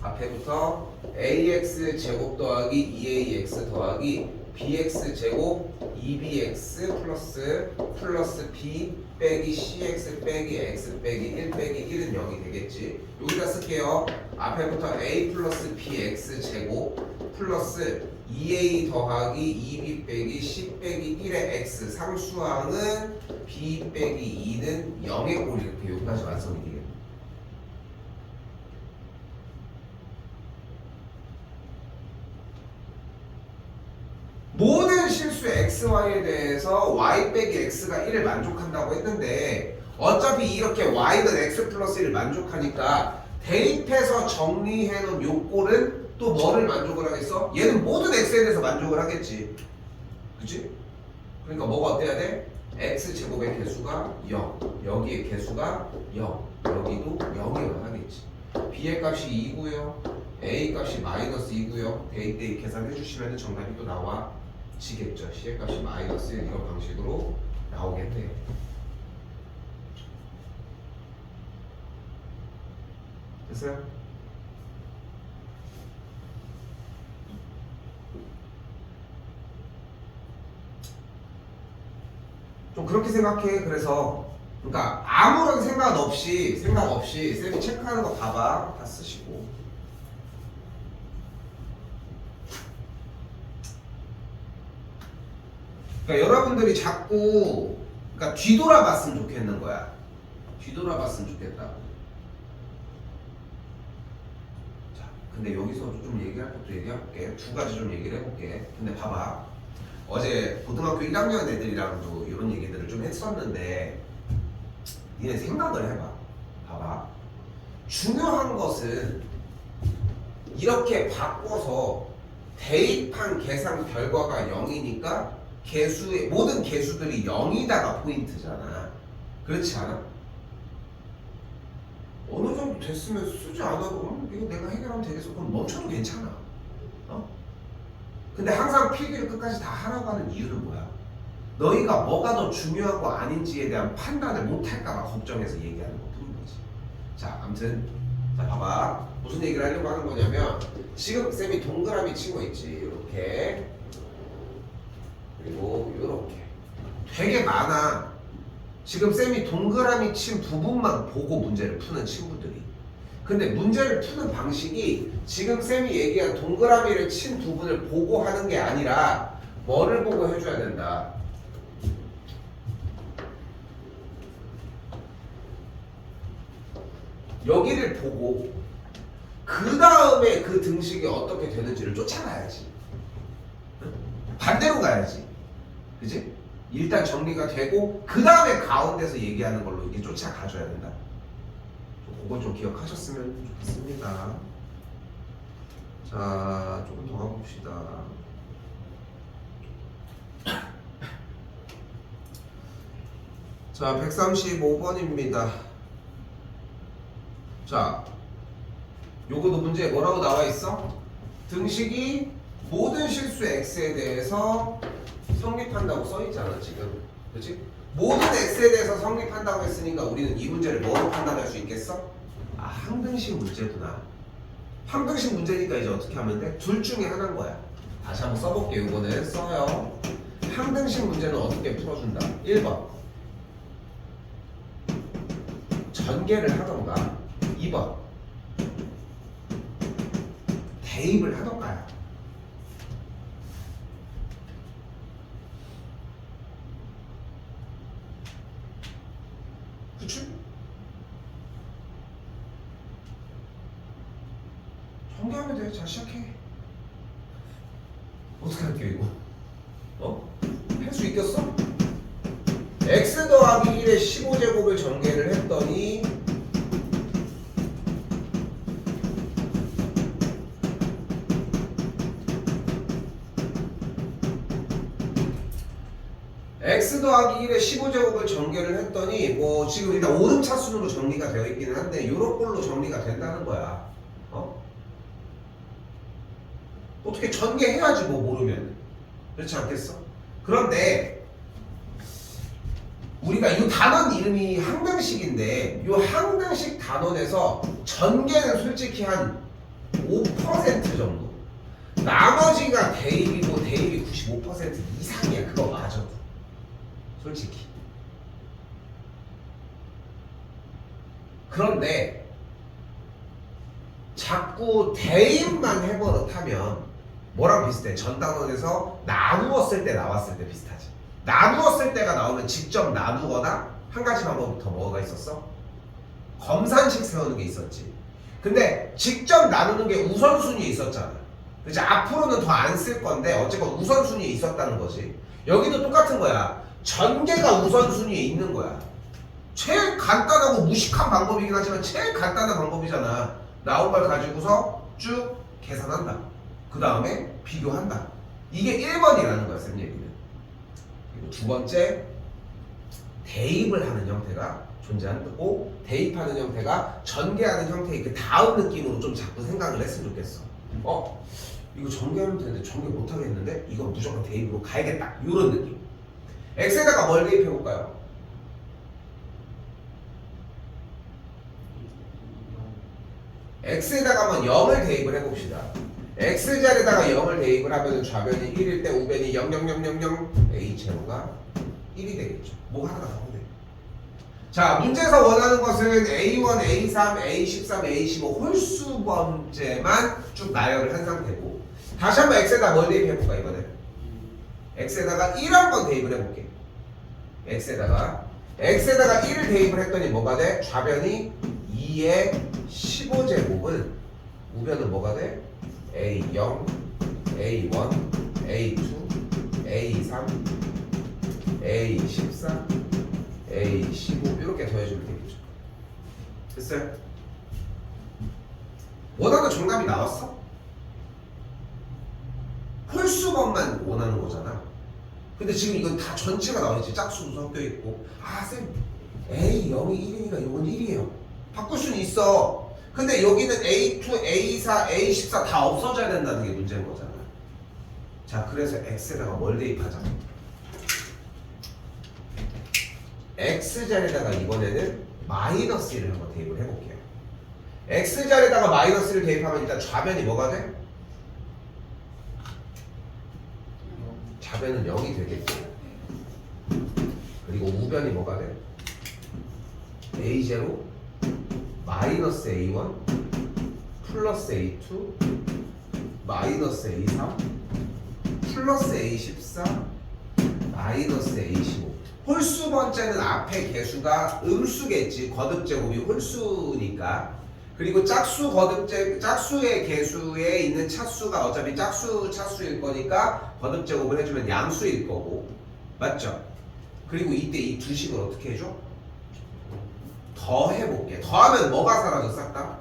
앞에부터 ax 제곱 더하기 2ax 더하기 bx 제곱 2bx 플러스 b 빼기 cx 빼기 x 빼기 1 빼기 1은 0이 되겠지. 여기다 쓸게요. 앞에부터 a 플러스 bx 제곱 플러스 2a 더하기 2b 빼기 c 빼기 1의 x 상수항은 b 빼기 2는 0의 꼴 이렇게 여기까지 완성이 되겠네. 모든 실수 xy에 대해서 y 빼기 x가 1을 만족한다고 했는데 어차피 이렇게 y는 x 플러스 1을 만족하니까 대입해서 정리해놓은 요 꼴은 또 뭐를 만족을 하겠어? 얘는 모든 x에 대해서 만족을 하겠지. 그치? 그러니까 뭐가 어때야 돼? x제곱의 개수가 0 여기의 개수가 0 여기도 0이어야 하겠지. b의 값이 2고요 a 값이 마이너스 2고요 대입 계산해 주시면 정답이 또 나와 지겠죠. C의 값이 마이너스 1 이런 방식으로 나오겠네요. 됐어요? 좀 그렇게 생각해. 그래서 그러니까 아무런 생각 없이 쌤이 체크하는 거 봐봐. 다 쓰시고. 그러니까 여러분들이 자꾸 그러니까 뒤돌아봤으면 좋겠는 거야. 뒤돌아봤으면 좋겠다고. 자, 근데 여기서 좀 얘기할 것도 얘기할게. 두 가지 좀 얘기를 해볼게. 근데 봐봐. 어제 고등학교 1학년 애들이랑도 이런 얘기들을 좀 했었는데 니네 생각을 해봐. 봐봐. 중요한 것은 이렇게 바꿔서 대입한 계산 결과가 0이니까 개수의 모든 개수들이 0이다가 포인트잖아. 그렇지 않아? 어느 정도 됐으면 쓰지 않아도 이거 내가 해결하면 되겠어. 그럼 멈춰도 괜찮아. 근데 항상 필기를 끝까지 다 하라고 하는 이유는 뭐야? 너희가 뭐가 더 중요하고 아닌지에 대한 판단을 못할까봐 걱정해서 얘기하는 것 뿐인 거지. 자, 아무튼 자 봐봐. 무슨 얘기를 하려고 하는 거냐면 지금 쌤이 동그라미 친 거 있지. 이렇게 그리고 이렇게 되게 많아. 지금 쌤이 동그라미 친 부분만 보고 문제를 푸는 친구들이. 근데 문제를 푸는 방식이 지금 쌤이 얘기한 동그라미를 친 부분을 보고 하는 게 아니라 뭐를 보고 해줘야 된다. 여기를 보고 그 다음에 그 등식이 어떻게 되는지를 쫓아가야지. 반대로 가야지. 그지? 일단 정리가 되고 그 다음에 가운데서 얘기하는 걸로 이게 쫓아가줘야 된다. 그거 좀 기억하셨으면 좋겠습니다. 자, 조금 더 가봅시다. 자, 135번입니다. 자, 요거도 문제에 뭐라고 나와 있어? 등식이 모든 실수 x에 대해서 성립한다고 써 있잖아 지금. 그렇지? 모든 x에 대해서 성립한다고 했으니까 우리는 이 문제를 뭐로 판단할 수 있겠어? 아, 항등식 문제구나. 항등식 문제니까 이제 어떻게 하면 돼? 둘 중에 하나인 거야. 다시 한번 써볼게요. 이거는 써요. 항등식 문제는 어떻게 풀어준다? 1번 전개를 하던가, 2번 대입을 하던가요. 그치? 전개하면 돼. 자, 시작해. 어떻게 할게요 이거? 어? 할 수 있겠어? x 더하기 1의 15제곱을 전개를 했더니 x 더하기 1의 15제곱을 전개를 했더니 뭐 지금 일단 오름차순으로 정리가 되어 있기는 한데 요런 걸로 정리가 된다는 거야. 어? 어떻게 전개해야지 뭐 모르면. 그렇지 않겠어? 그런데 우리가 이 단원 이름이 항등식인데 이 항등식 단원에서 전개는 솔직히 한 5% 정도. 나머지가 대입이고 대입이 95% 이상이야. 그거 맞아. 솔직히. 그런데 자꾸 대입만 해버릇하면 뭐랑 비슷해? 전 단원에서 나누었을 때 나왔을 때 비슷하지. 나누었을 때가 나오면 직접 나누거나 한 가지 방법이 더 뭐가 있었어? 검산식 세우는 게 있었지. 근데 직접 나누는 게 우선순위에 있었잖아. 그치? 앞으로는 더 안 쓸 건데 어쨌건 우선순위에 있었다는 거지. 여기도 똑같은 거야. 전개가 우선순위에 있는 거야. 제일 간단하고 무식한 방법이긴 하지만 제일 간단한 방법이잖아. 나온 걸 가지고서 쭉 계산한다. 그 다음에 비교한다. 이게 1번이라는 거야, 쌤 얘기는. 그리고 두 번째, 대입을 하는 형태가 존재하고 대입하는 형태가 전개하는 형태의 그 다음 느낌으로 좀 자꾸 생각을 했으면 좋겠어. 이거 전개하면 되는데 전개 못하겠는데 이건 무조건 대입으로 가야겠다. 이런 느낌. x에다가 뭘 대입해볼까요? x에다가 한번 0을 대입을 해봅시다. x자리에다가 0을 대입을 하면 좌변이 1일 때 우변이 00000 a제로가 1이 되겠죠. 뭐 하나가 나오면 돼. 자, 문제에서 원하는 것은 a1, a3, a13, a15 홀수 번째만 쭉 나열을 한 상태고 다시 한번 x에다 뭘 대입해볼까 이번에? x에다가 1 한번 대입을 해볼게. x에다가 1을 대입을 했더니 뭐가 돼? 좌변이 2의 15제곱은 우변은 뭐가 돼? A0, A1, A2, A3, A14, A15 이렇게 더해주면 되겠죠. 됐어요? 원하는 정답이 나왔어? 홀수번만 원하는 거잖아. 근데 지금 이건 다 전체가 나와있지. 짝수도 섞여 있고. 아, 쌤, A 0이 1이니까 이건 1이에요. 바꿀 수는 있어. 근데 여기는 A2, A4, A14 다 없어져야 된다는 게 문제인 거잖아. 자, 그래서 X에다가 뭘 대입하자? X자리에다가 이번에는 마이너스 1을 한번 대입을 해볼게요. X자리에다가 마이너스를 대입하면 일단 좌변이 뭐가 돼? 좌변은 0이 되겠고 그리고 우변이 뭐가 돼? A0 마이너스 A1 플러스 A2 마이너스 A3 플러스 A14 마이너스 A15 홀수 번째는 앞에 개수가 음수겠지. 거듭제곱이 홀수니까. 그리고 짝수의 개수에 있는 차수가 어차피 차수일 거니까 거듭제곱을 해주면 양수일 거고. 맞죠? 그리고 이때 이 두 식을 어떻게 해줘? 더해볼게. 더하면 뭐가 사라져? 싹 다?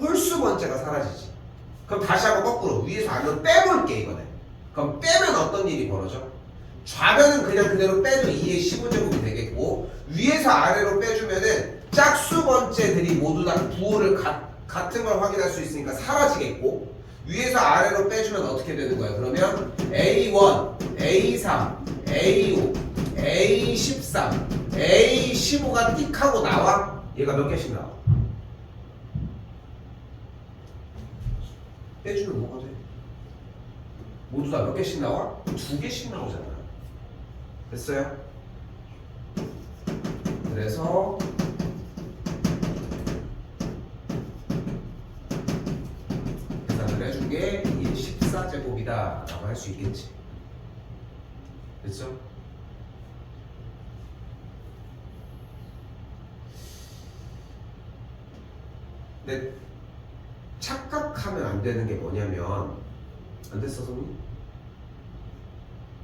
홀수 번째가 사라지지. 그럼 다시 한번 거꾸로 위에서 안으로 빼볼게 이번에. 그럼 빼면 어떤 일이 벌어져? 좌변은 그냥 그대로 빼도 2의 15제곱이 되겠고 위에서 아래로 빼주면은 짝수 번째들이 모두 다 부호를 같은 걸 확인할 수 있으니까 사라지겠고 위에서 아래로 빼주면 어떻게 되는 거야? 그러면 A1, A3, A5, A13, A15가 띡 하고 나와? 얘가 몇 개씩 나와? 빼주면 뭐가 돼? 모두 다 몇 개씩 나와? 2개씩 나오잖아. 됐어요? 그래서 계산을 해준 게 이 14제곱이다 라고 할 수 있겠지. 됐죠? 근데 착각하면 안 되는 게 뭐냐면 안 됐어 손님?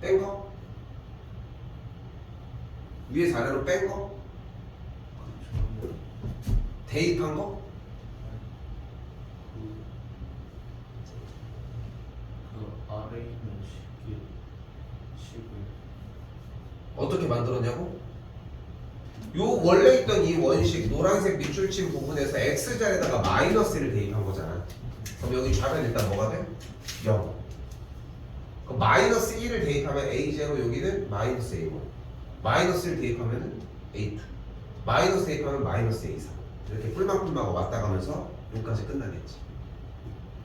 뺀 거? 위에서 아래로 뺀 거? 대입한 거? 그 아래 있는 식을 어떻게 만들었냐고? 요 원래 있던 이 원식 노란색 밑줄 친 부분에서 x자리에다가 마이너스를 대입한 거잖아. 그럼 여기 좌변 일단 뭐가 돼? 0. 그럼 마이너스 1을 대입하면 a0 여기는 마이너스 a1 마이너스를 대입하면 a2 마이너스 대입하면 마이너스 a3 이렇게 뿔망뿔망하고 왔다 가면서 여기까지 끝나겠지.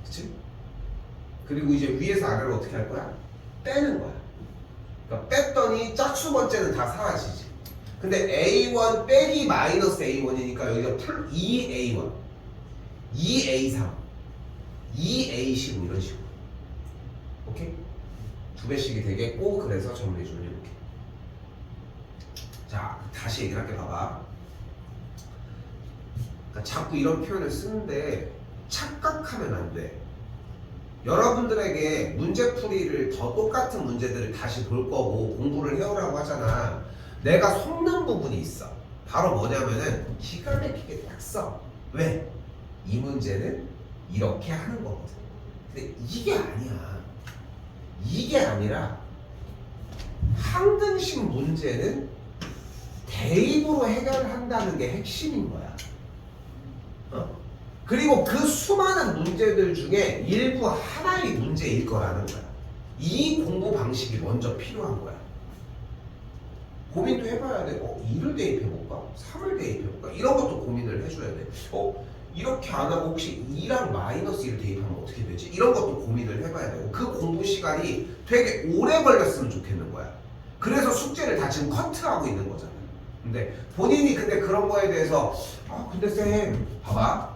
그치? 그리고 이제 위에서 아래로 어떻게 할 거야? 빼는 거야. 그러니까 뺐더니 짝수 번째는 다 사라지지. 근데 A1 빼기 마이너스 A1이니까 여기가 풀 2A1 2A3 2A15 이런 식으로. 오케이? 두 배씩이 되겠고 그래서 정리해주면 이렇게. 자 다시 얘기를 할게. 봐봐. 그러니까 자꾸 이런 표현을 쓰는데 착각하면 안 돼. 여러분들에게 문제풀이를 더 똑같은 문제들을 다시 볼 거고 공부를 해오라고 하잖아. 내가 속는 부분이 있어. 바로 뭐냐면은 기가 막히게 딱 써. 왜? 이 문제는 이렇게 하는 거거든. 근데 이게 아니야. 이게 아니라 항등식 문제는 대입으로 해결한다는 게 핵심인 거야. 그리고 그 수많은 문제들 중에 일부 하나의 문제일 거라는 거야. 이 공부 방식이 먼저 필요한 거야. 고민도 해봐야 돼. 2를 대입해볼까? 3을 대입해볼까? 이런 것도 고민을 해줘야 돼. 이렇게 안 하고 혹시 2랑 마이너스 1을 대입하면 어떻게 되지? 이런 것도 고민을 해봐야 되고 그 공부 시간이 되게 오래 걸렸으면 좋겠는 거야. 그래서 숙제를 다 지금 커트하고 있는 거잖아. 근데 본인이 근데 그런 거에 대해서 근데 쌤 봐봐.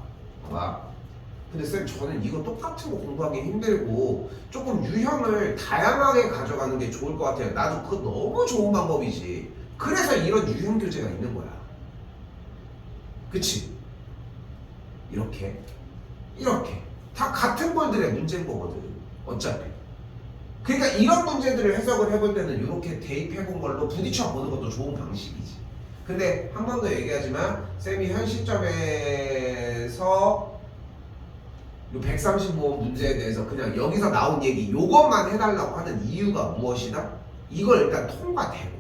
근데 쌤 저는 이거 똑같은 거 공부하기 힘들고 조금 유형을 다양하게 가져가는 게 좋을 것 같아요. 나도 그거 너무 좋은 방법이지. 그래서 이런 유형 교재가 있는 거야. 그치? 이렇게 다 같은 벌들의 문제인 거거든 어차피. 그러니까 이런 문제들을 해석을 해볼 때는 이렇게 대입해본 걸로 부딪혀 보는 것도 좋은 방식이지. 근데 한 번 더 얘기하지만 쌤이 현 시점에서 이 135번 문제에 대해서 그냥 여기서 나온 얘기 요것만 해달라고 하는 이유가 무엇이다? 이걸 일단 통과되고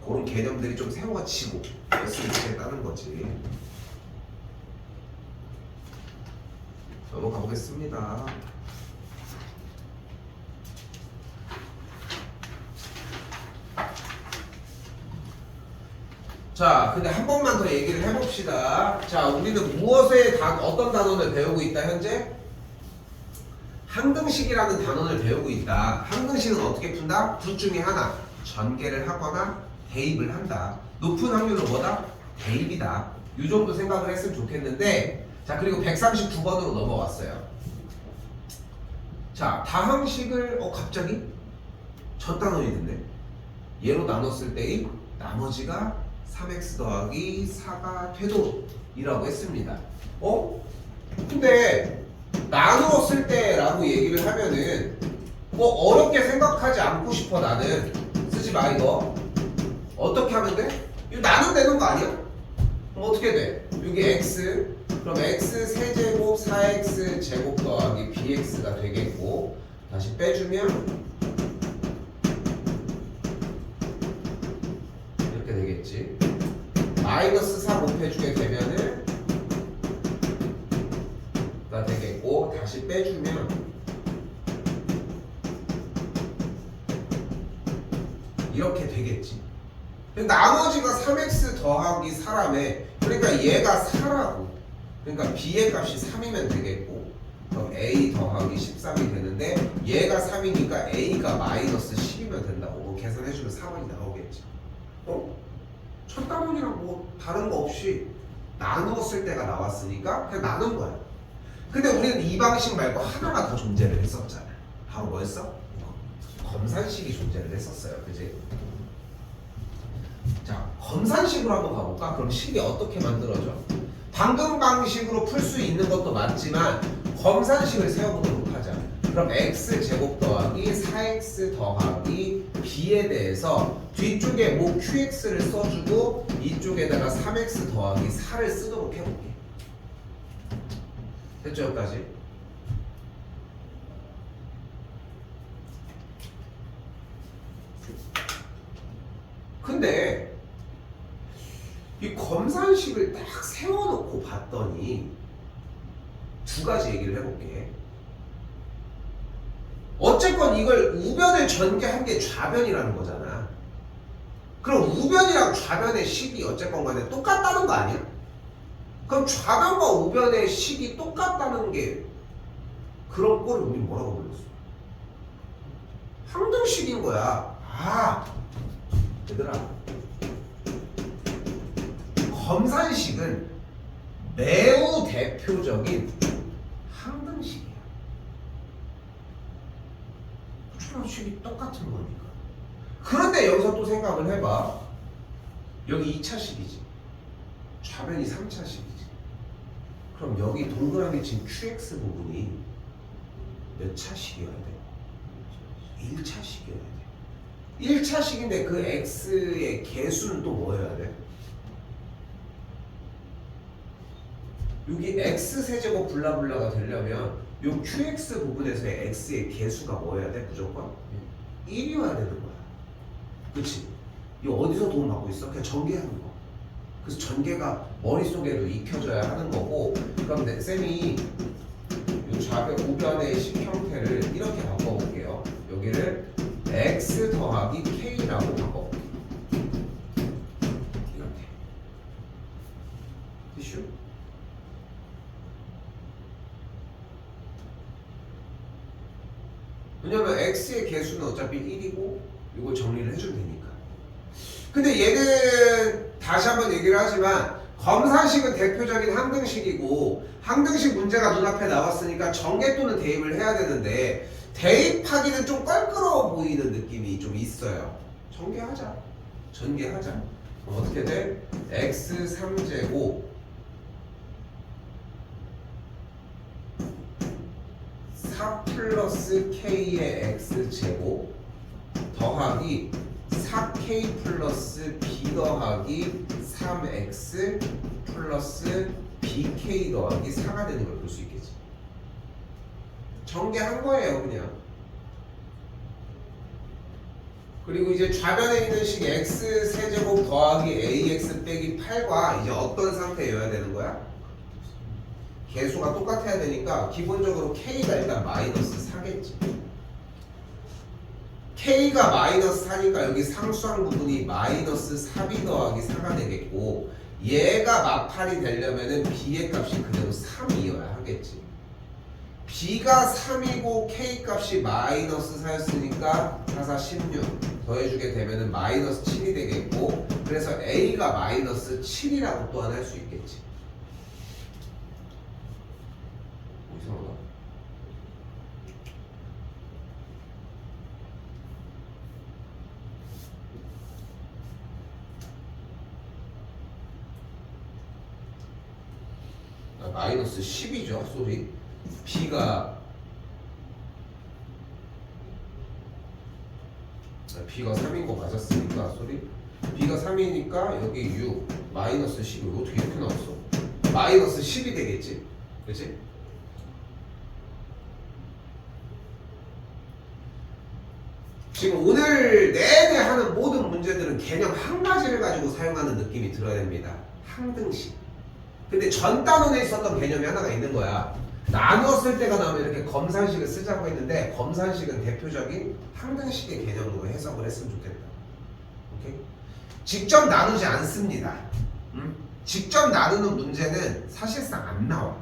그런 개념들이 좀 세워지고 했으면 좋겠다는 거지. 넘어가 보겠습니다. 자, 근데 한 번만 더 얘기를 해봅시다. 자, 우리는 무엇의 어떤 단원을 배우고 있다, 현재? 항등식이라는 단원을 배우고 있다. 항등식은 어떻게 푼다? 둘 중에 하나. 전개를 하거나 대입을 한다. 높은 확률로 뭐다? 대입이다. 이 정도 생각을 했으면 좋겠는데, 자, 그리고 139번으로 넘어왔어요. 자, 다항식을, 갑자기? 첫 단원이 됐네. 얘로 나눴을 때의 나머지가 3x 더하기 4가 되도이라고 했습니다. 근데 나누었을 때라고 얘기를 하면은 뭐 어렵게 생각하지 않고 싶어. 나는 쓰지 마. 이거 어떻게 하면 돼? 이거 나누면 되는 거 아니야? 그럼 어떻게 돼? 여기 x 그럼 x 세제곱 4x 제곱 더하기 bx가 되겠고 다시 빼주면 마이너스 4 곱해주게 되면은 가 되겠고 다시 빼주면 이렇게 되겠지. 나머지가 3x 더하기 4라며. 그러니까 얘가 4라고. 그러니까 b의 값이 3이면 되겠고 그럼 a 더하기 13이 되는데 얘가 3이니까 a가 마이너스 10이면 된다고. 계산해주면 4번이 나오겠지. 첫 단원이랑 뭐 다른 거 없이 나누었을 때가 나왔으니까 그냥 나눈 거야. 근데 우리는 이 방식 말고 하나가 더 존재를 했었잖아. 바로 뭐였어? 검산식이 존재를 했었어요. 그지? 자, 검산식으로 한번 가볼까? 그럼 식이 어떻게 만들어져? 방금 방식으로 풀 수 있는 것도 맞지만 검산식을 세워보도록 하자. 그럼 x제곱 더하기 4x 더하기 b에 대해서 뒤쪽에 뭐 qx를 써주고 이쪽에다가 3x 더하기 4를 쓰도록 해볼게. 됐죠? 여기까지? 근데 이 검산식을 딱 세워놓고 봤더니 두 가지 얘기를 해볼게. 어쨌건 이걸 우변을 전개한 게 좌변이라는 거잖아. 그럼 우변이랑 좌변의 식이 어쨌건 간에 똑같다는 거 아니야? 그럼 좌변과 우변의 식이 똑같다는 게 그런 꼴을 우리 뭐라고 불렀어? 항등식인 거야. 아, 얘들아, 검산식은 매우 대표적인 항등식이야. 식이 똑같은 거니까. 그런데 여기서 또 생각을 해봐. 여기 2차식이지. 좌변이 3차식이지. 그럼 여기 동그라미 친 QX 부분이 몇 차식이어야 돼? 1차식이어야 돼. 1차식인데 그 X의 개수는 또 뭐여야 돼? 여기 X세제곱 블라블라가 되려면 요 QX 부분에서의 X의 개수가 뭐여야 돼? 무조건 1이어야 되는 거야. 그치? 이거 어디서 도움 받고 있어? 그냥 전개하는 거. 그래서 전개가 머릿속에도 익혀져야 하는 거고. 그럼 쌤이 요 좌변 우변의 식 형태를 이렇게 바꿔볼게요. 여기를 x 더하기 k라고 바꿔볼게요. 이렇게. 이슈? 왜냐면 x의 개수는 어차피 1이고 이걸 정리를 해주면 되니까. 근데 얘는 다시 한번 얘기를 하지만 검산식은 대표적인 항등식이고 항등식 문제가 눈앞에 나왔으니까 전개 또는 대입을 해야 되는데 대입하기는 좀 껄끄러워 보이는 느낌이 좀 있어요. 전개하자. 전개하자. 어떻게 돼? x 3제곱 4 플러스 k의 x제곱 더하기 4k 플러스 b 더하기 3x 플러스 bk 더하기 4가 되는 걸 볼 수 있겠지. 전개한 거예요 그냥. 그리고 이제 좌변에 있는 식 x 세제곱 더하기 ax 빼기 8과 이제 어떤 상태여야 되는 거야? 개수가 똑같아야 되니까 기본적으로 k가 일단 마이너스 4겠지. k가 마이너스 4니까 여기 상수항 부분이 마이너스 4b 더하기 4가 되겠고 얘가 마팔이 되려면은 b의 값이 그대로 3이어야 하겠지. b가 3이고 k 값이 마이너스 4였으니까 4, 4, 16 더해주게 되면은 마이너스 7이 되겠고 그래서 a가 마이너스 7이라고 또한 할 수 있겠지. 이상하다. 마이너스 10이죠, 쏘리. b가 3인 거 맞았으니까, 쏘리. b가 3이니까 여기 6 마이너스 10이 어떻게 이렇게 나왔어? 마이너스 10이 되겠지, 그렇지? 지금 오늘 내내 하는 모든 문제 문제들은 개념 한 가지를 가지고 사용하는 느낌이 들어야 됩니다. 항등식. 근데 전 단원에 있었던 개념이 하나가 있는 거야. 나누었을 때가 나오면 이렇게 검산식을 쓰자고 했는데 검산식은 대표적인 항등식의 개념으로 해석을 했으면 좋겠다. 오케이? 직접 나누지 않습니다. 직접 나누는 문제는 사실상 안 나와.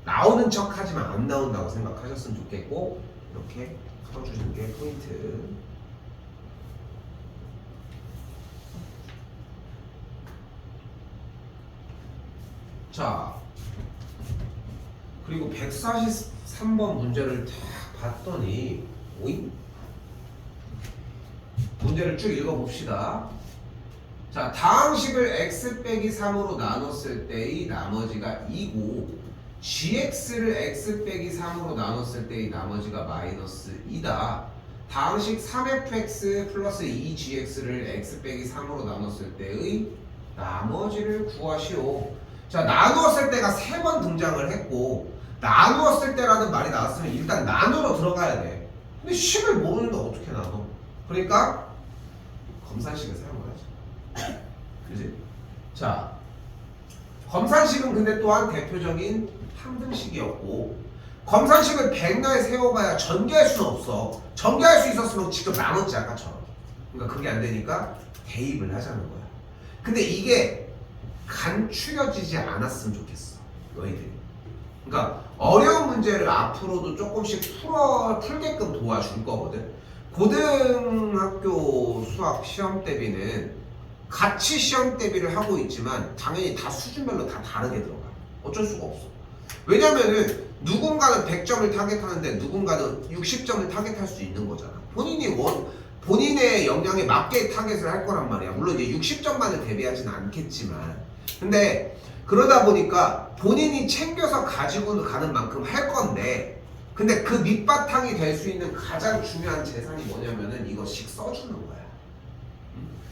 나오는 척 하지만 안 나온다고 생각하셨으면 좋겠고 이렇게 풀어주는 게 포인트. 자, 그리고 143번 문제를 다 봤더니 오잉? 문제를 쭉 읽어봅시다. 자, 다항식을 x 빼기 3으로 나눴을 때의 나머지가 2고 gx를 x 빼기 3으로 나눴을 때의 나머지가 마이너스 2다. 다항식 3fx 플러스 2gx를 x 빼기 3으로 나눴을 때의 나머지를 구하시오. 자, 나누었을 때가 3번 등장을 했고 나누었을 때라는 말이 나왔으면 일단 나누러 들어가야 돼. 근데 식을 모르는데 어떻게 나눠? 그러니까 검산식을 사용을 하죠. 그지? 자, 검산식은 근데 또한 대표적인 항등식이었고 검산식을 백날 세워봐야 전개할 수는 없어. 전개할 수 있었으면 직접 나눴지 아까처럼. 그러니까 그게 안 되니까 대입을 하자는 거야. 근데 이게 간추려지지 않았으면 좋겠어 너희들이. 그러니까 어려운 문제를 앞으로도 조금씩 풀게끔 도와줄 거거든. 고등학교 수학 시험 대비는 같이 시험 대비를 하고 있지만 당연히 다 수준별로 다 다르게 들어가. 어쩔 수가 없어. 왜냐면은 누군가는 100점을 타겟하는데 누군가는 60점을 타겟할 수 있는 거잖아. 본인의 역량에 맞게 타겟을 할 거란 말이야. 물론 이제 60점만을 대비하지는 않겠지만 근데 그러다 보니까 본인이 챙겨서 가지고 가는 만큼 할 건데 근데 그 밑바탕이 될 수 있는 가장 중요한 재산이 뭐냐면은 이거씩 써주는 거야.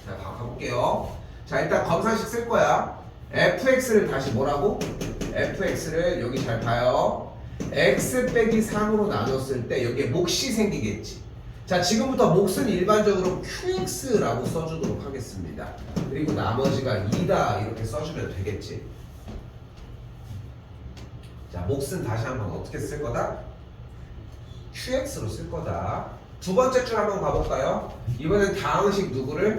자, 가볼게요. 자, 일단 검산식 쓸 거야. fx를 다시 뭐라고? fx를 여기 잘 봐요. x 빼기 3으로 나눴을 때 여기에 몫이 생기겠지. 자, 지금부터 몫은 일반적으로 qx라고 써주도록 하겠습니다. 그리고 나머지가 2다 이렇게 써주면 되겠지. 자, 몫은 다시 한번 어떻게 쓸 거다? qx로 쓸 거다. 두 번째 줄 한번 가볼까요? 이번엔 다항식 누구를?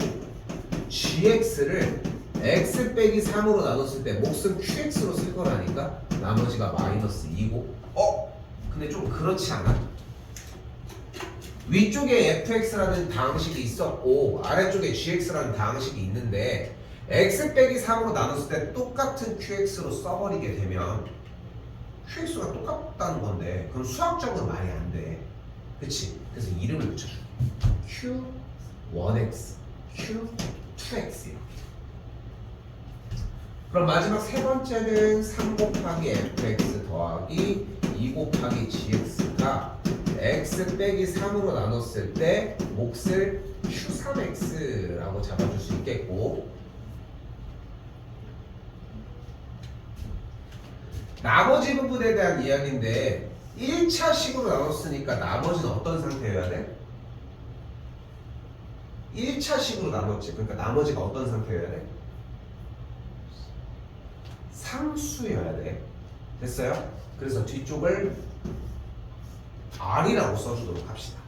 gx를 x 빼기 3으로 나눴을 때 몫은 qx로 쓸 거라니까 나머지가 마이너스 2고 근데 좀 그렇지 않아? 위쪽에 fx라는 다항식이 있었고 아래쪽에 gx라는 다항식이 있는데 x 빼기 3으로 나눴을 때 똑같은 qx로 써버리게 되면 qx가 똑같다는 건데 그럼 수학적으로 말이 안 돼. 그치? 그래서 이름을 붙여줘. q1x, q2x 이렇게. 그럼 마지막 세 번째는 3 곱하기 fx 더하기 2 곱하기 gx가 x 빼기 3으로 나눴을 때 몫을 q3x라고 잡아줄 수 있겠고 나머지 부분에 대한 이야기인데 1차식으로 나눴으니까 나머지는 어떤 상태여야 돼? 1차식으로 나눴지. 그러니까 나머지가 어떤 상태여야 돼? 상수여야 돼. 됐어요? 그래서 뒤쪽을 R이라고 써주도록 합시다.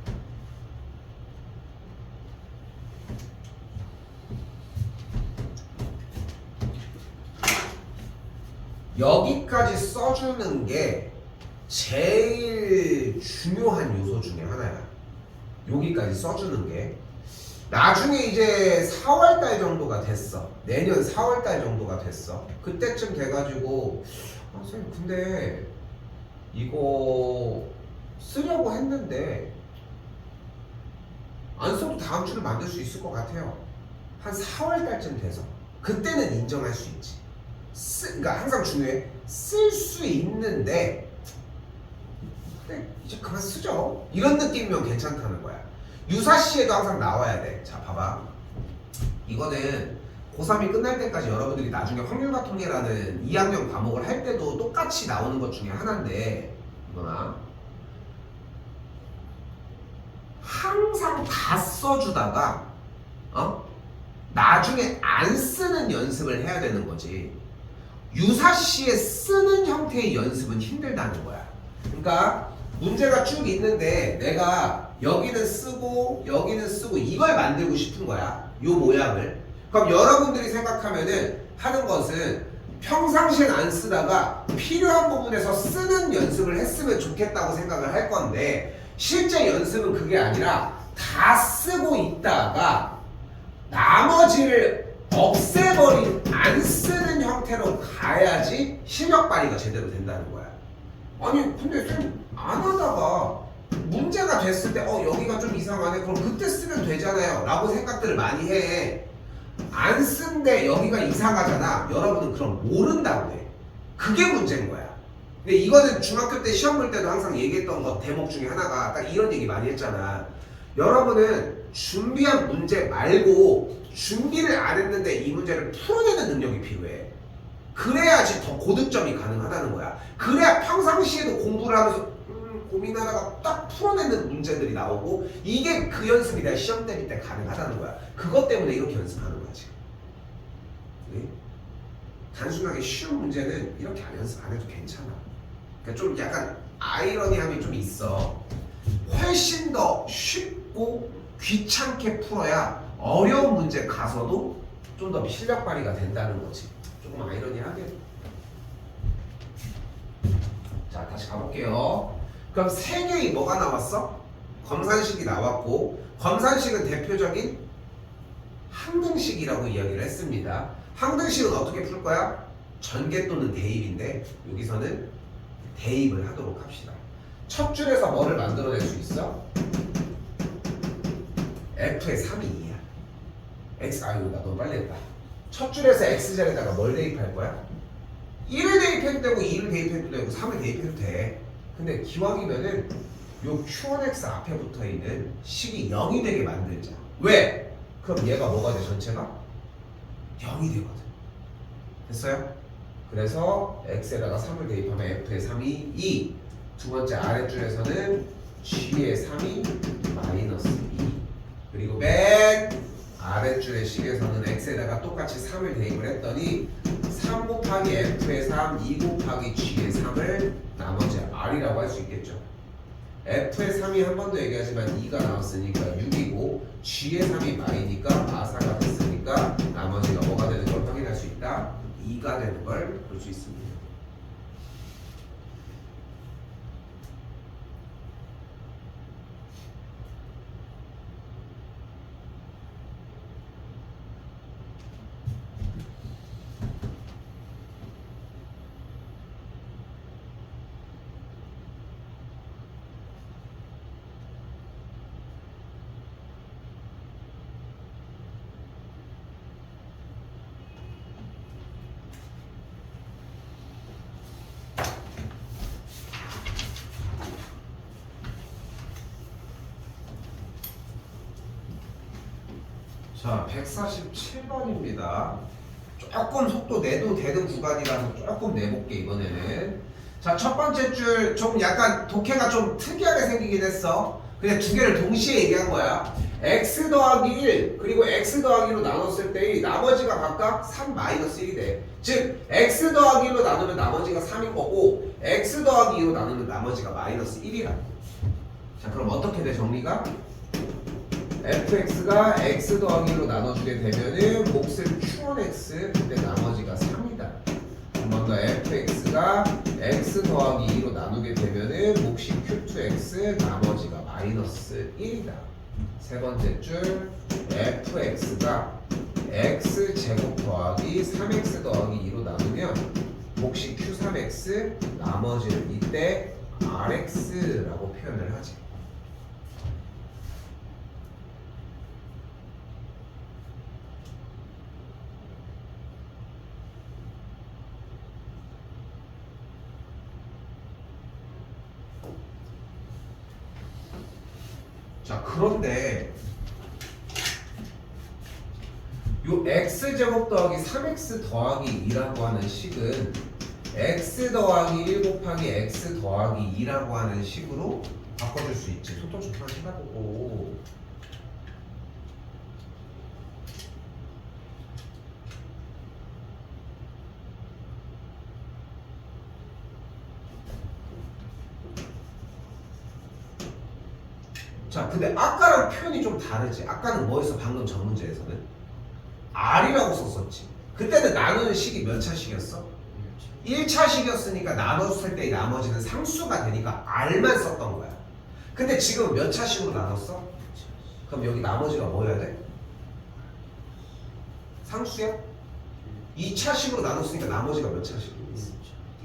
여기까지 써주는 게 제일 중요한 요소 중에 하나야. 여기까지 써주는 게 나중에 이제 4월달 정도가 됐어. 내년 4월달 정도가 됐어. 그때쯤 돼가지고 선생님 근데 이거 쓰려고 했는데 안 써도 다음 주를 만들 수 있을 것 같아요. 한 4월달쯤 돼서 그때는 인정할 수 있지. 그러니까 항상 중요해. 쓸 수 있는데 근데 이제 그만 쓰죠. 이런 느낌이면 괜찮다는 거야. 유사시에도 항상 나와야 돼. 자, 봐봐. 이거는 고3이 끝날 때까지 여러분들이 나중에 확률과 통계라는 2학년 과목을 할 때도 똑같이 나오는 것 중에 하나인데 이거나 항상 다 써주다가 나중에 안 쓰는 연습을 해야 되는 거지. 유사시에 쓰는 형태의 연습은 힘들다는 거야. 그러니까 문제가 쭉 있는데 내가 여기는 쓰고 여기는 쓰고 이걸 만들고 싶은 거야. 요 모양을. 그럼 여러분들이 생각하면은 하는 것은 평상시엔 안 쓰다가 필요한 부분에서 쓰는 연습을 했으면 좋겠다고 생각을 할 건데 실제 연습은 그게 아니라 다 쓰고 있다가 나머지를 없애버린 안 쓰는 형태로 가야지 실력 발휘가 제대로 된다는 거야. 아니 근데 쌤 안 하다가 문제가 됐을 때 여기가 좀 이상하네 그럼 그때 쓰면 되잖아요 라고 생각들을 많이 해. 안 쓴데 여기가 이상하잖아. 여러분은 그럼 모른다고 해. 그게 문제인 거야. 근데 이거는 중학교 때 시험 볼 때도 항상 얘기했던 거 대목 중에 하나가 딱 이런 얘기 많이 했잖아. 여러분은 준비한 문제 말고 준비를 안 했는데 이 문제를 풀어내는 능력이 필요해. 그래야지 더 고득점이 가능하다는 거야. 그래야 평상시에도 공부를 하면서 고민하다가 딱 풀어내는 문제들이 나오고 이게 그 연습이 내가 시험 때릴 때 가능하다는 거야. 그것 때문에 이렇게 연습하는 거야 지금. 네? 단순하게 쉬운 문제는 이렇게 안 연습 안 해도 괜찮아. 그러니까 좀 약간 아이러니함이 좀 있어. 훨씬 더 쉽고 귀찮게 풀어야 어려운 문제 가서도 좀 더 실력 발휘가 된다는 거지. 조금 아이러니하게. 자 다시 가볼게요. 그럼 세 개의 뭐가 나왔어? 검산식이 나왔고 검산식은 대표적인 항등식이라고 이야기를 했습니다. 항등식은 어떻게 풀 거야? 전개 또는 대입인데 여기서는 대입을 하도록 합시다. 첫 줄에서 뭐를 만들어낼 수 있어? F의 3이 2야. X 나 너무 빨리 했다. 첫 줄에서 X자리에다가 뭘 대입할 거야? 1을 대입해도 되고 2를 대입해도 되고 3을 대입해도 돼. 근데 기왕이면은 요 Q1X 앞에 붙어있는 식이 0이 되게 만들자. 왜? 그럼 얘가 뭐가 돼 전체가? 0이 되거든. 됐어요? 그래서 X에다가 3을 대입하면 F의 3이 2. 두 번째 아랫줄에서는 G의 3이 마이너스 2. 그리고 맨 아랫줄의 식에서는 X에다가 똑같이 3을 대입을 했더니 3 곱하기 F의 3, 2 곱하기 G의 3을 나머지 R이라고 할 수 있겠죠. F의 3이 한 번 더 얘기하지만 2가 나왔으니까 6이고 G의 3이 마이니까 마사가 됐으니까 나머지가 뭐가 되는 걸 확인할 수 있다. 2가 되는 걸 볼 수 있습니다. 자, 147번입니다. 조금 속도 내도 되는 구간이라서 조금 내볼게 이번에는. 자, 첫 번째 줄 좀 약간 독해가 좀 특이하게 생기긴 했어. 그냥 두 개를 동시에 얘기한 거야. x 더하기 1 그리고 x 더하기 2로 나눴을 때 나머지가 각각 3 마이너스 1이 돼. 즉 x 더하기 1로 나누면 나머지가 3인 거고 x 더하기 2로 나누면 나머지가 마이너스 1이라고. 자, 그럼 어떻게 돼 정리가? fx가 x 더하기로 나눠주게 되면은 몫을 q1x 근데 나머지가 3이다. 한 번 더 fx가 x 더하기 2로 나누게 되면은 몫이 q2x 나머지가 마이너스 1이다. 세 번째 줄 fx가 x 제곱 더하기 3x 더하기 2로 나누면 몫이 q3x 나머지를 이때 rx라고 표현을 하지. 자, 그런데 요 x제곱 더하기 3x 더하기 2라고 하는 식은 x 더하기 1 곱하기 x 더하기 2라고 하는 식으로 바꿔줄 수 있지. 속도 좀 해보고. 자, 근데 아까랑 표현이 좀 다르지. 아까는 뭐였어? 방금 전 문제에서는 R이라고 썼었지. 그때는 나누는 식이 몇 차식이었어? 1차식이었으니까 나눴을 때 나머지는 상수가 되니까 R만 썼던 거야. 근데 지금 몇 차식으로 나눴어? 그럼 여기 나머지가 뭐여야 돼? 상수야? 2차식으로 나눴으니까 나머지가 몇 차식이 있어?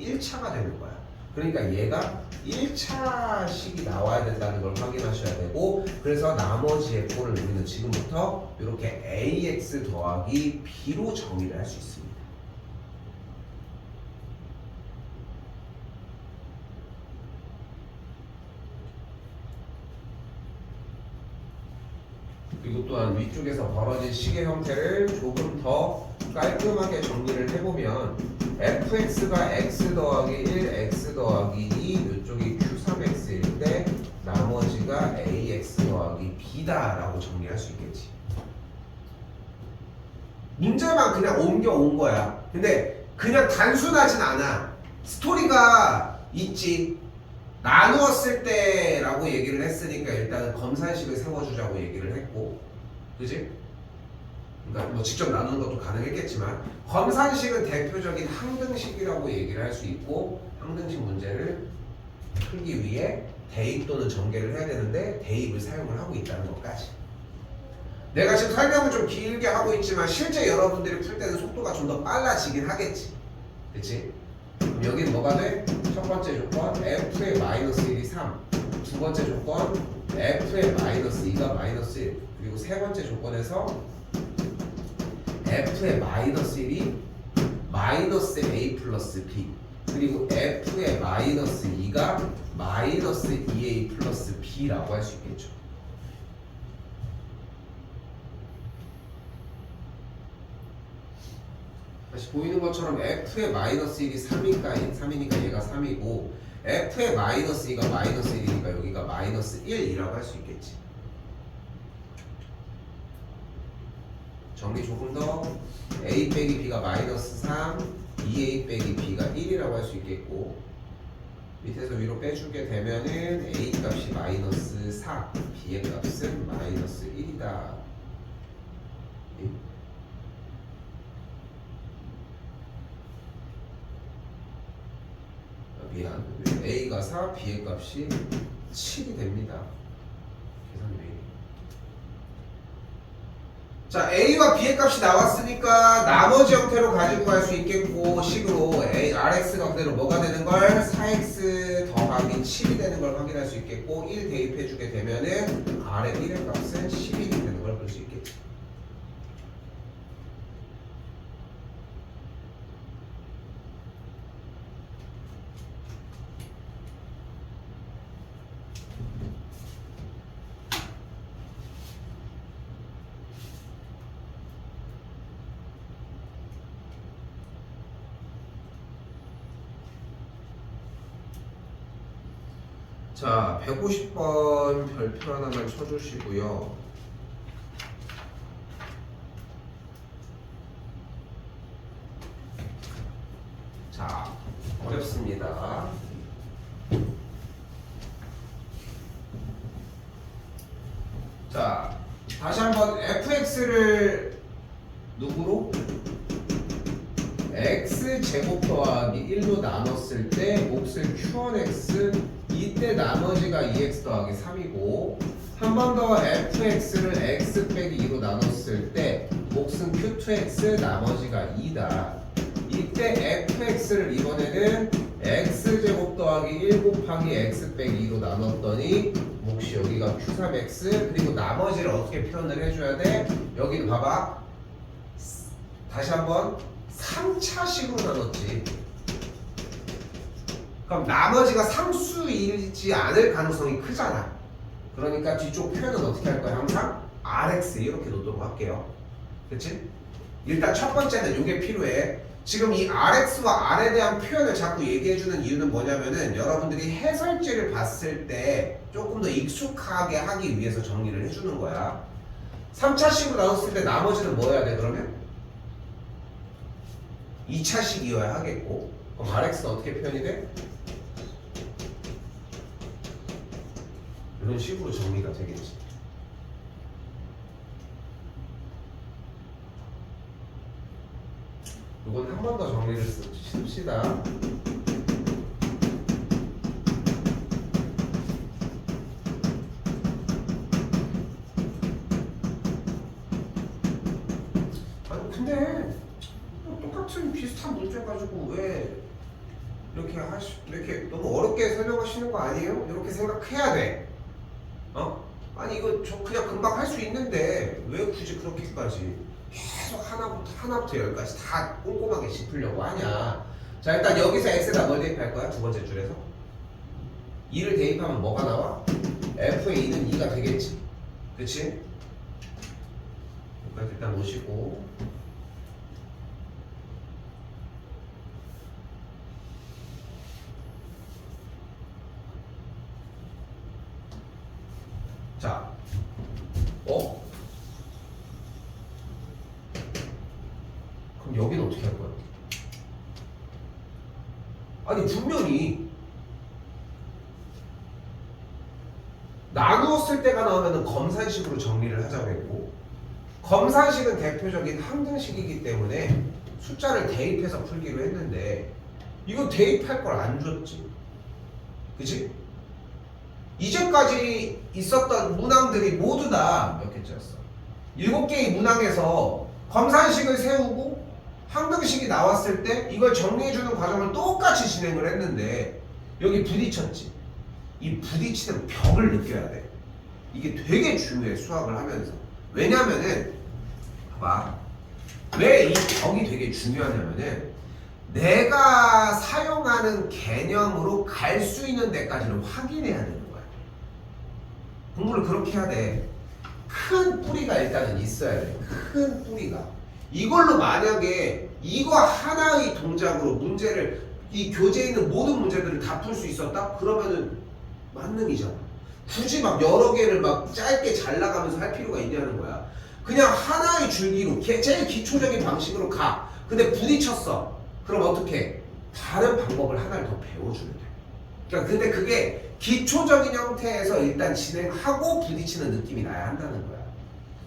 1차가 되는 거야. 그러니까 얘가 1차식이 나와야 된다는 걸 확인하셔야 되고, 그래서 나머지의 꼴을 우리는 지금부터 이렇게 ax 더하기 b로 정의를 할 수 있습니다. 그리고 또한 위쪽에서 벌어진 식의 형태를 조금 더 깔끔하게 정리를 해보면 fx가 x 더하기 1, x 더하기 2, 이쪽이 q3x일 때 나머지가 ax 더하기 b다라고 정리할 수 있겠지. 문제만 그냥 옮겨온 거야. 근데 그냥 단순하진 않아. 스토리가 있지. 나누었을 때라고 얘기를 했으니까 일단은 검산식을 세워주자고 얘기를 했고, 그지? 그러니까 뭐 직접 나누는 것도 가능했겠지만 검산식은 대표적인 항등식이라고 얘기를 할 수 있고, 항등식 문제를 풀기 위해 대입 또는 전개를 해야 되는데 대입을 사용을 하고 있다는 것까지. 내가 지금 설명을 좀 길게 하고 있지만 실제 여러분들이 풀 때는 속도가 좀 더 빨라지긴 하겠지. 그치? 그럼 여기는 뭐가 돼? 첫 번째 조건 f의 마이너스 1이 3, 두 번째 조건 f의 마이너스 2가 마이너스 1, 그리고 세 번째 조건에서 f의 마이너스 1이 마이너스 a 플러스 b, 그리고 f의 마이너스 2가 마이너스 2a 플러스 b라고 할 수 있겠죠. 다시 보이는 것처럼 f의 마이너스 1이 3이니까 얘가 3이고, f의 마이너스 2가 마이너스 1이니까 여기가 마이너스 1이라고 할 수 있겠지. 정리 조금 더. a 빼기 b가 마이너스 3, 2a 빼기 b가 1이라고 할 수 있겠고, 밑에서 위로 빼주게 되면은 a 값이 마이너스 4, b의 값은 마이너스 1이다. 미안, a가 4, b의 값이 7이 됩니다. 계산이 왜 이래? 자, a와 b의 값이 나왔으니까 나머지 형태로 가지고 갈 수 있겠고, 식으로 rx가 그대로 뭐가 되는 걸? 4x 더하기 7이 되는 걸 확인할 수 있겠고, 1 대입해주게 되면은 r의 1의 값은 11이 되는 걸 볼 수 있겠지. 자, 150번 별표 하나만 쳐주시고요. 자, 어렵습니다. 자, 다시 한번 fx를 누구로? x제곱 더하기 1로 나눴을 때 몫을 q1x, 이때 나머지가 2x 더하기 3이고, 한 번 더 fx를 x 빼기 2로 나눴을 때 몫은 q2x, 나머지가 2다. 이때 fx를 이번에는 x제곱 더하기 1 곱하기 x 빼기 2로 나눴더니 몫이 여기가 q3x, 그리고 나머지를 어떻게 표현을 해줘야 돼? 여기 봐봐. 다시 한번 3차식으로 나눴지. 그럼 나머지가 상수이지 않을 가능성이 크잖아. 그러니까 뒤쪽 표현은 어떻게 할 거야? 항상 rx 이렇게 놓도록 할게요. 그치? 일단 첫 번째는 이게 필요해. 지금 이 rx와 r에 대한 표현을 자꾸 얘기해주는 이유는 뭐냐면은 여러분들이 해설지를 봤을 때 조금 더 익숙하게 하기 위해서 정리를 해주는 거야. 3차식으로 나눴을 때 나머지는 뭐 해야 돼 그러면? 2차식이어야 하겠고, 그럼 rx는 어떻게 표현이 돼? 이런 식으로 정리가 되겠지. 이건 한 번 더 정리를 씁시다. 아니 근데 똑같은 비슷한 문제 가지고 왜 이렇게 너무 어렵게 설명하시는 거 아니에요? 이렇게 생각해야 돼. 아니 이거 저 그냥 금방 할 수 있는데 왜 굳이 그렇게까지 계속 하나부터 열까지 다 꼼꼼하게 짚으려고 하냐. 자 일단 여기서 x에다 뭘 대입할 거야? 두 번째 줄에서 2를 대입하면 뭐가 나와? f의 2는 2가 되겠지. 그치? 여기까지 일단 놓으시고 자 그럼 여기는 어떻게 할 거야? 아니 분명히 나누었을 때가 나오면 검산식으로 정리를 하자고 했고 검산식은 대표적인 항등식이기 때문에 숫자를 대입해서 풀기로 했는데 이거 대입할 걸 안 줬지. 그치? 이제까지 있었던 문항들이 모두 다 몇 개째였어? 7개의 문항에서 검산식을 세우고 항등식이 나왔을 때 이걸 정리해주는 과정을 똑같이 진행을 했는데 여기 부딪혔지. 이 부딪히는 벽을 느껴야 돼. 이게 되게 중요해 수학을 하면서. 왜냐면은 봐봐. 왜 이 벽이 되게 중요하냐면은 내가 사용하는 개념으로 갈 수 있는 데까지는 확인해야 되는 거야. 공부를 그렇게 해야 돼. 큰 뿌리가 일단은 있어야 돼. 큰 뿌리가. 이걸로 만약에 이거 하나의 동작으로 문제를 이 교재에 있는 모든 문제들을 다 풀 수 있었다? 그러면은 만능이잖아. 굳이 막 여러 개를 막 짧게 잘라가면서 할 필요가 있냐는 거야. 그냥 하나의 줄기로 제일 기초적인 방식으로 가. 근데 부딪혔어. 그럼 어떻게? 다른 방법을 하나를 더 배워주면 돼. 그러니까 근데 그게 기초적인 형태에서 일단 진행하고 부딪히는 느낌이 나야 한다는 거야.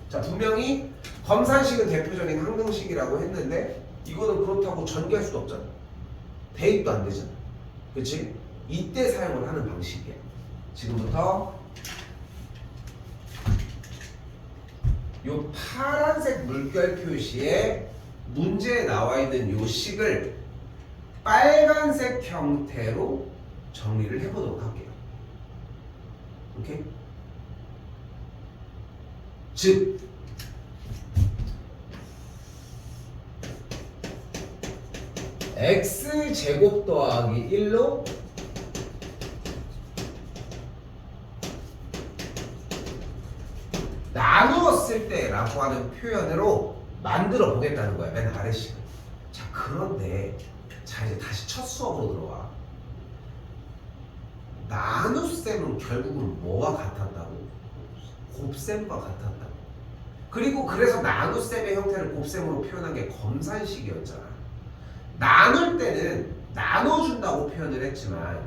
자 분명히 검산식은 대표적인 항등식이라고 했는데 이거는 그렇다고 전개할 수도 없잖아. 대입도 안 되잖아. 그치? 이때 사용을 하는 방식이야. 지금부터 요 파란색 물결 표시에 문제에 나와 있는 요 식을 빨간색 형태로 정리를 해보도록 할게요. 오케이? 즉 x제곱 더하기 1로 나누었을 때라고 하는 표현으로 만들어 보겠다는 거야. 맨 아래식을. 자 그런데 자 이제 다시 첫 수업으로 들어와. 나눗셈은 결국은 뭐와 같았다고? 곱셈과 같았다고. 그리고 그래서 나눗셈의 형태를 곱셈으로 표현한 게 검산식이었잖아. 나눌 때는 나눠준다고 표현을 했지만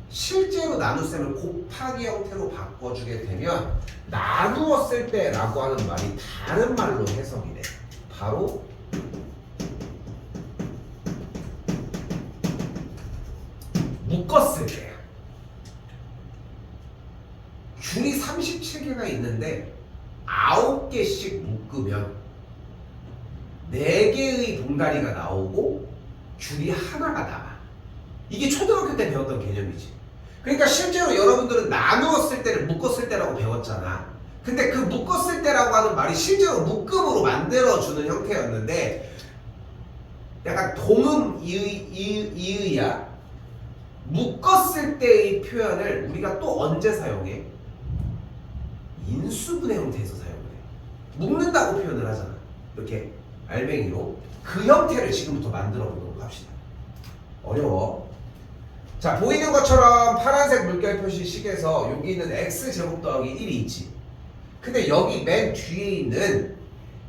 실제로 나눗셈을 곱하기 형태로 바꿔주게 되면 나누었을 때라고 하는 말이 다른 말로 해석이 돼. 바로 묶었을 때야. 줄이 37개가 있는데 9개씩 묶으면 4개의 봉다리가 나오고 줄이 하나가 남아. 이게 초등학교 때 배웠던 개념이지. 그러니까 실제로 여러분들은 나누었을 때를 묶었을 때라고 배웠잖아. 근데 그 묶었을 때라고 하는 말이 실제로 묶음으로 만들어주는 형태였는데 약간 동음 이의야. 묶었을 때의 표현을 우리가 또 언제 사용해? 인수분해 형태에서 사용을 해. 묶는다고 표현을 하잖아. 이렇게 알맹이로. 그 형태를 지금부터 만들어 보도록 합시다. 어려워. 자 보이는 것처럼 파란색 물결 표시 식에서 여기 있는 x제곱 더하기 1이 있지. 근데 여기 맨 뒤에 있는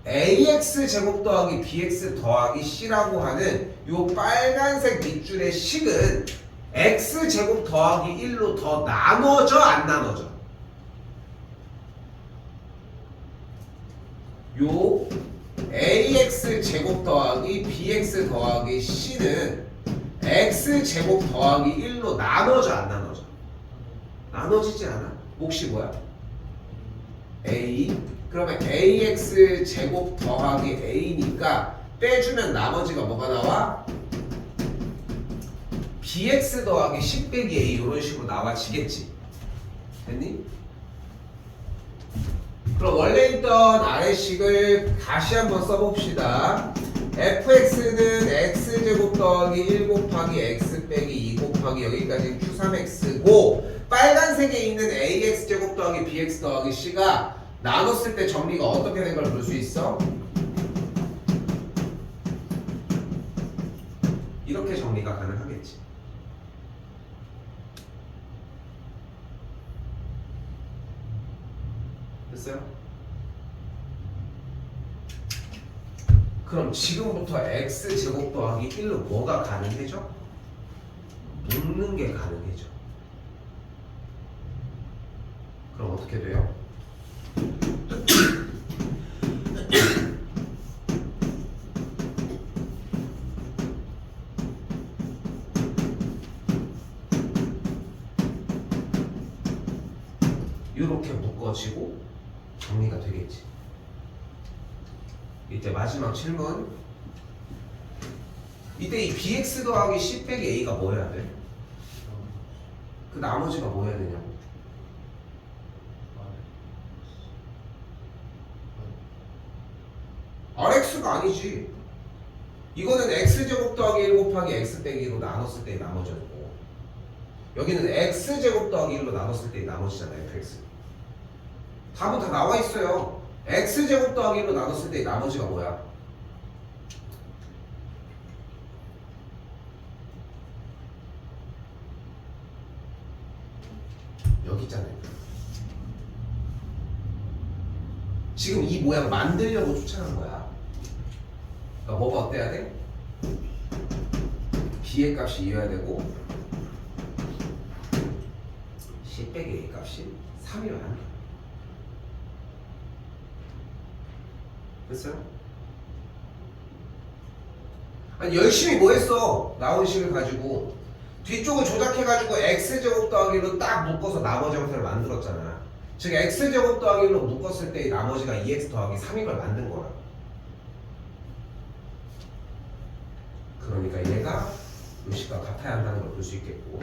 ax제곱 더하기 bx 더하기 c라고 하는 요 빨간색 밑줄의 식은 x제곱 더하기 1로 더 나눠져 안 나눠져? 요 ax 제곱 더하기 bx 더하기 c는 x 제곱 더하기 1로 나눠져 안 나눠져? 나눠지지 않아? 몫이 뭐야? a. 그러면 ax 제곱 더하기 a니까 빼주면 나머지가 뭐가 나와? bx 더하기 10 빼기 a 이런 식으로 나와지겠지. 됐니? 그럼 원래 있던 아래식을 다시 한번 써봅시다. fx는 x제곱 더하기 1 곱하기 x 빼기 2 곱하기 여기까지 q3x고 빨간색에 있는 ax제곱 더하기 bx 더하기 c가 나눴을 때 정리가 어떻게 된 걸 볼 수 있어? 이렇게 정리가 가능하겠지. 됐어요? 그럼 지금부터 x제곱 더하기 1로 뭐가 가능해져? 묶는 게 가능해져. 그럼 어떻게 돼요? 이렇게 묶어지고 정리가 되겠지. 이때 마지막 질문. 이때 이 bx 더하기 c 빼기 a가 뭐 해야 돼? 그 나머지가 뭐 해야 되냐고. rx가 아니지. 이거는 x제곱 더하기 1 곱하기 x 빼기 2로 나눴을 때의 나머지였고, 여기는 x제곱 더하기 1로 나눴을 때의 나머지잖아. fx 답은 다 나와 있어요. x제곱 더하기 1로 나눴을 때의 나머지가 뭐야? 여기 있잖아요. 지금 이 모양 만들려고 쫓아간 거야. 그러니까 뭐가 어때야 돼? b의 값이 2여야 되고 c 빼기 a 값이 3이어야 한다. 됐어요? 아니 열심히 뭐 했어? 나온 식을 가지고 뒤쪽을 조작해가지고 x제곱 더하기로 딱 묶어서 나머지 형태를 만들었잖아. 즉 x제곱 더하기로 묶었을 때 나머지가 2x 더하기 3인 걸 만든 거야. 그러니까 얘가 이 식과 같아야 한다는 걸 볼 수 있겠고,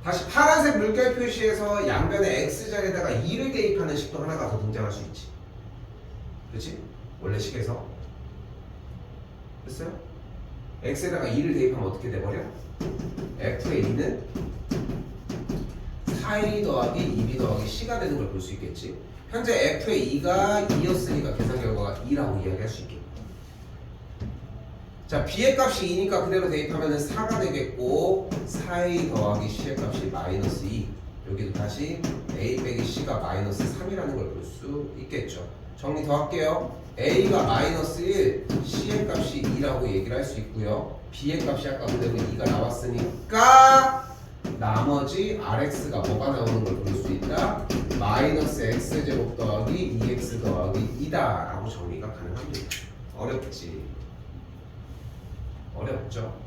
다시 파란색 물결 표시에서 양변에 x자리에다가 2를 대입하는 식도 하나가 더 등장할 수 있지. 그렇지? 원래 식에서 됐어요? x에다가 2를 대입하면 어떻게 돼버려? f의 2는 4a 더하기 2b 더하기 c가 되는 걸 볼 수 있겠지. 현재 f의 2가 2였으니까 계산 결과가 2라고 이야기할 수 있겠고, 자 b의 값이 2니까 그대로 대입하면 4가 되겠고 4a 더하기 c의 값이 마이너스 2, 여기도 다시 a 빼기 c가 마이너스 3이라는 걸 볼 수 있겠죠. 정리 더 할게요. a가 마이너스 1, c의 값이 2라고 얘기를 할 수 있고요. b의 값이 아까 그대로 2가 나왔으니까 나머지 rx가 뭐가 나오는 걸 볼 수 있다. 마이너스 x제곱 더하기 2x 더하기 2다 라고 정리가 가능합니다. 어렵지? 어렵죠?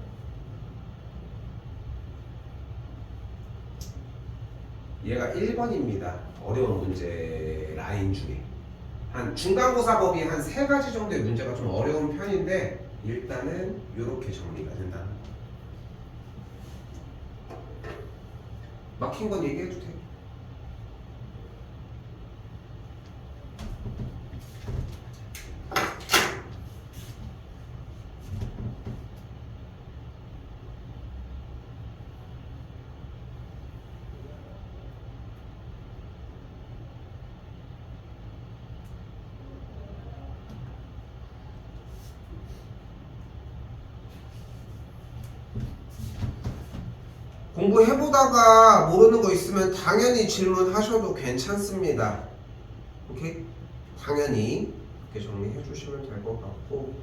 얘가 1번입니다. 어려운 문제 라인 중에 한 중간고사 법이 한 3가지 정도의 문제가 좀 어려운 편인데 일단은 이렇게 정리가 된다는 거. 막힌 건 얘기해도 돼. 공부해보다가 모르는 거 있으면 당연히 질문하셔도 괜찮습니다. 오케이? 당연히 이렇게 정리해 주시면 될 것 같고,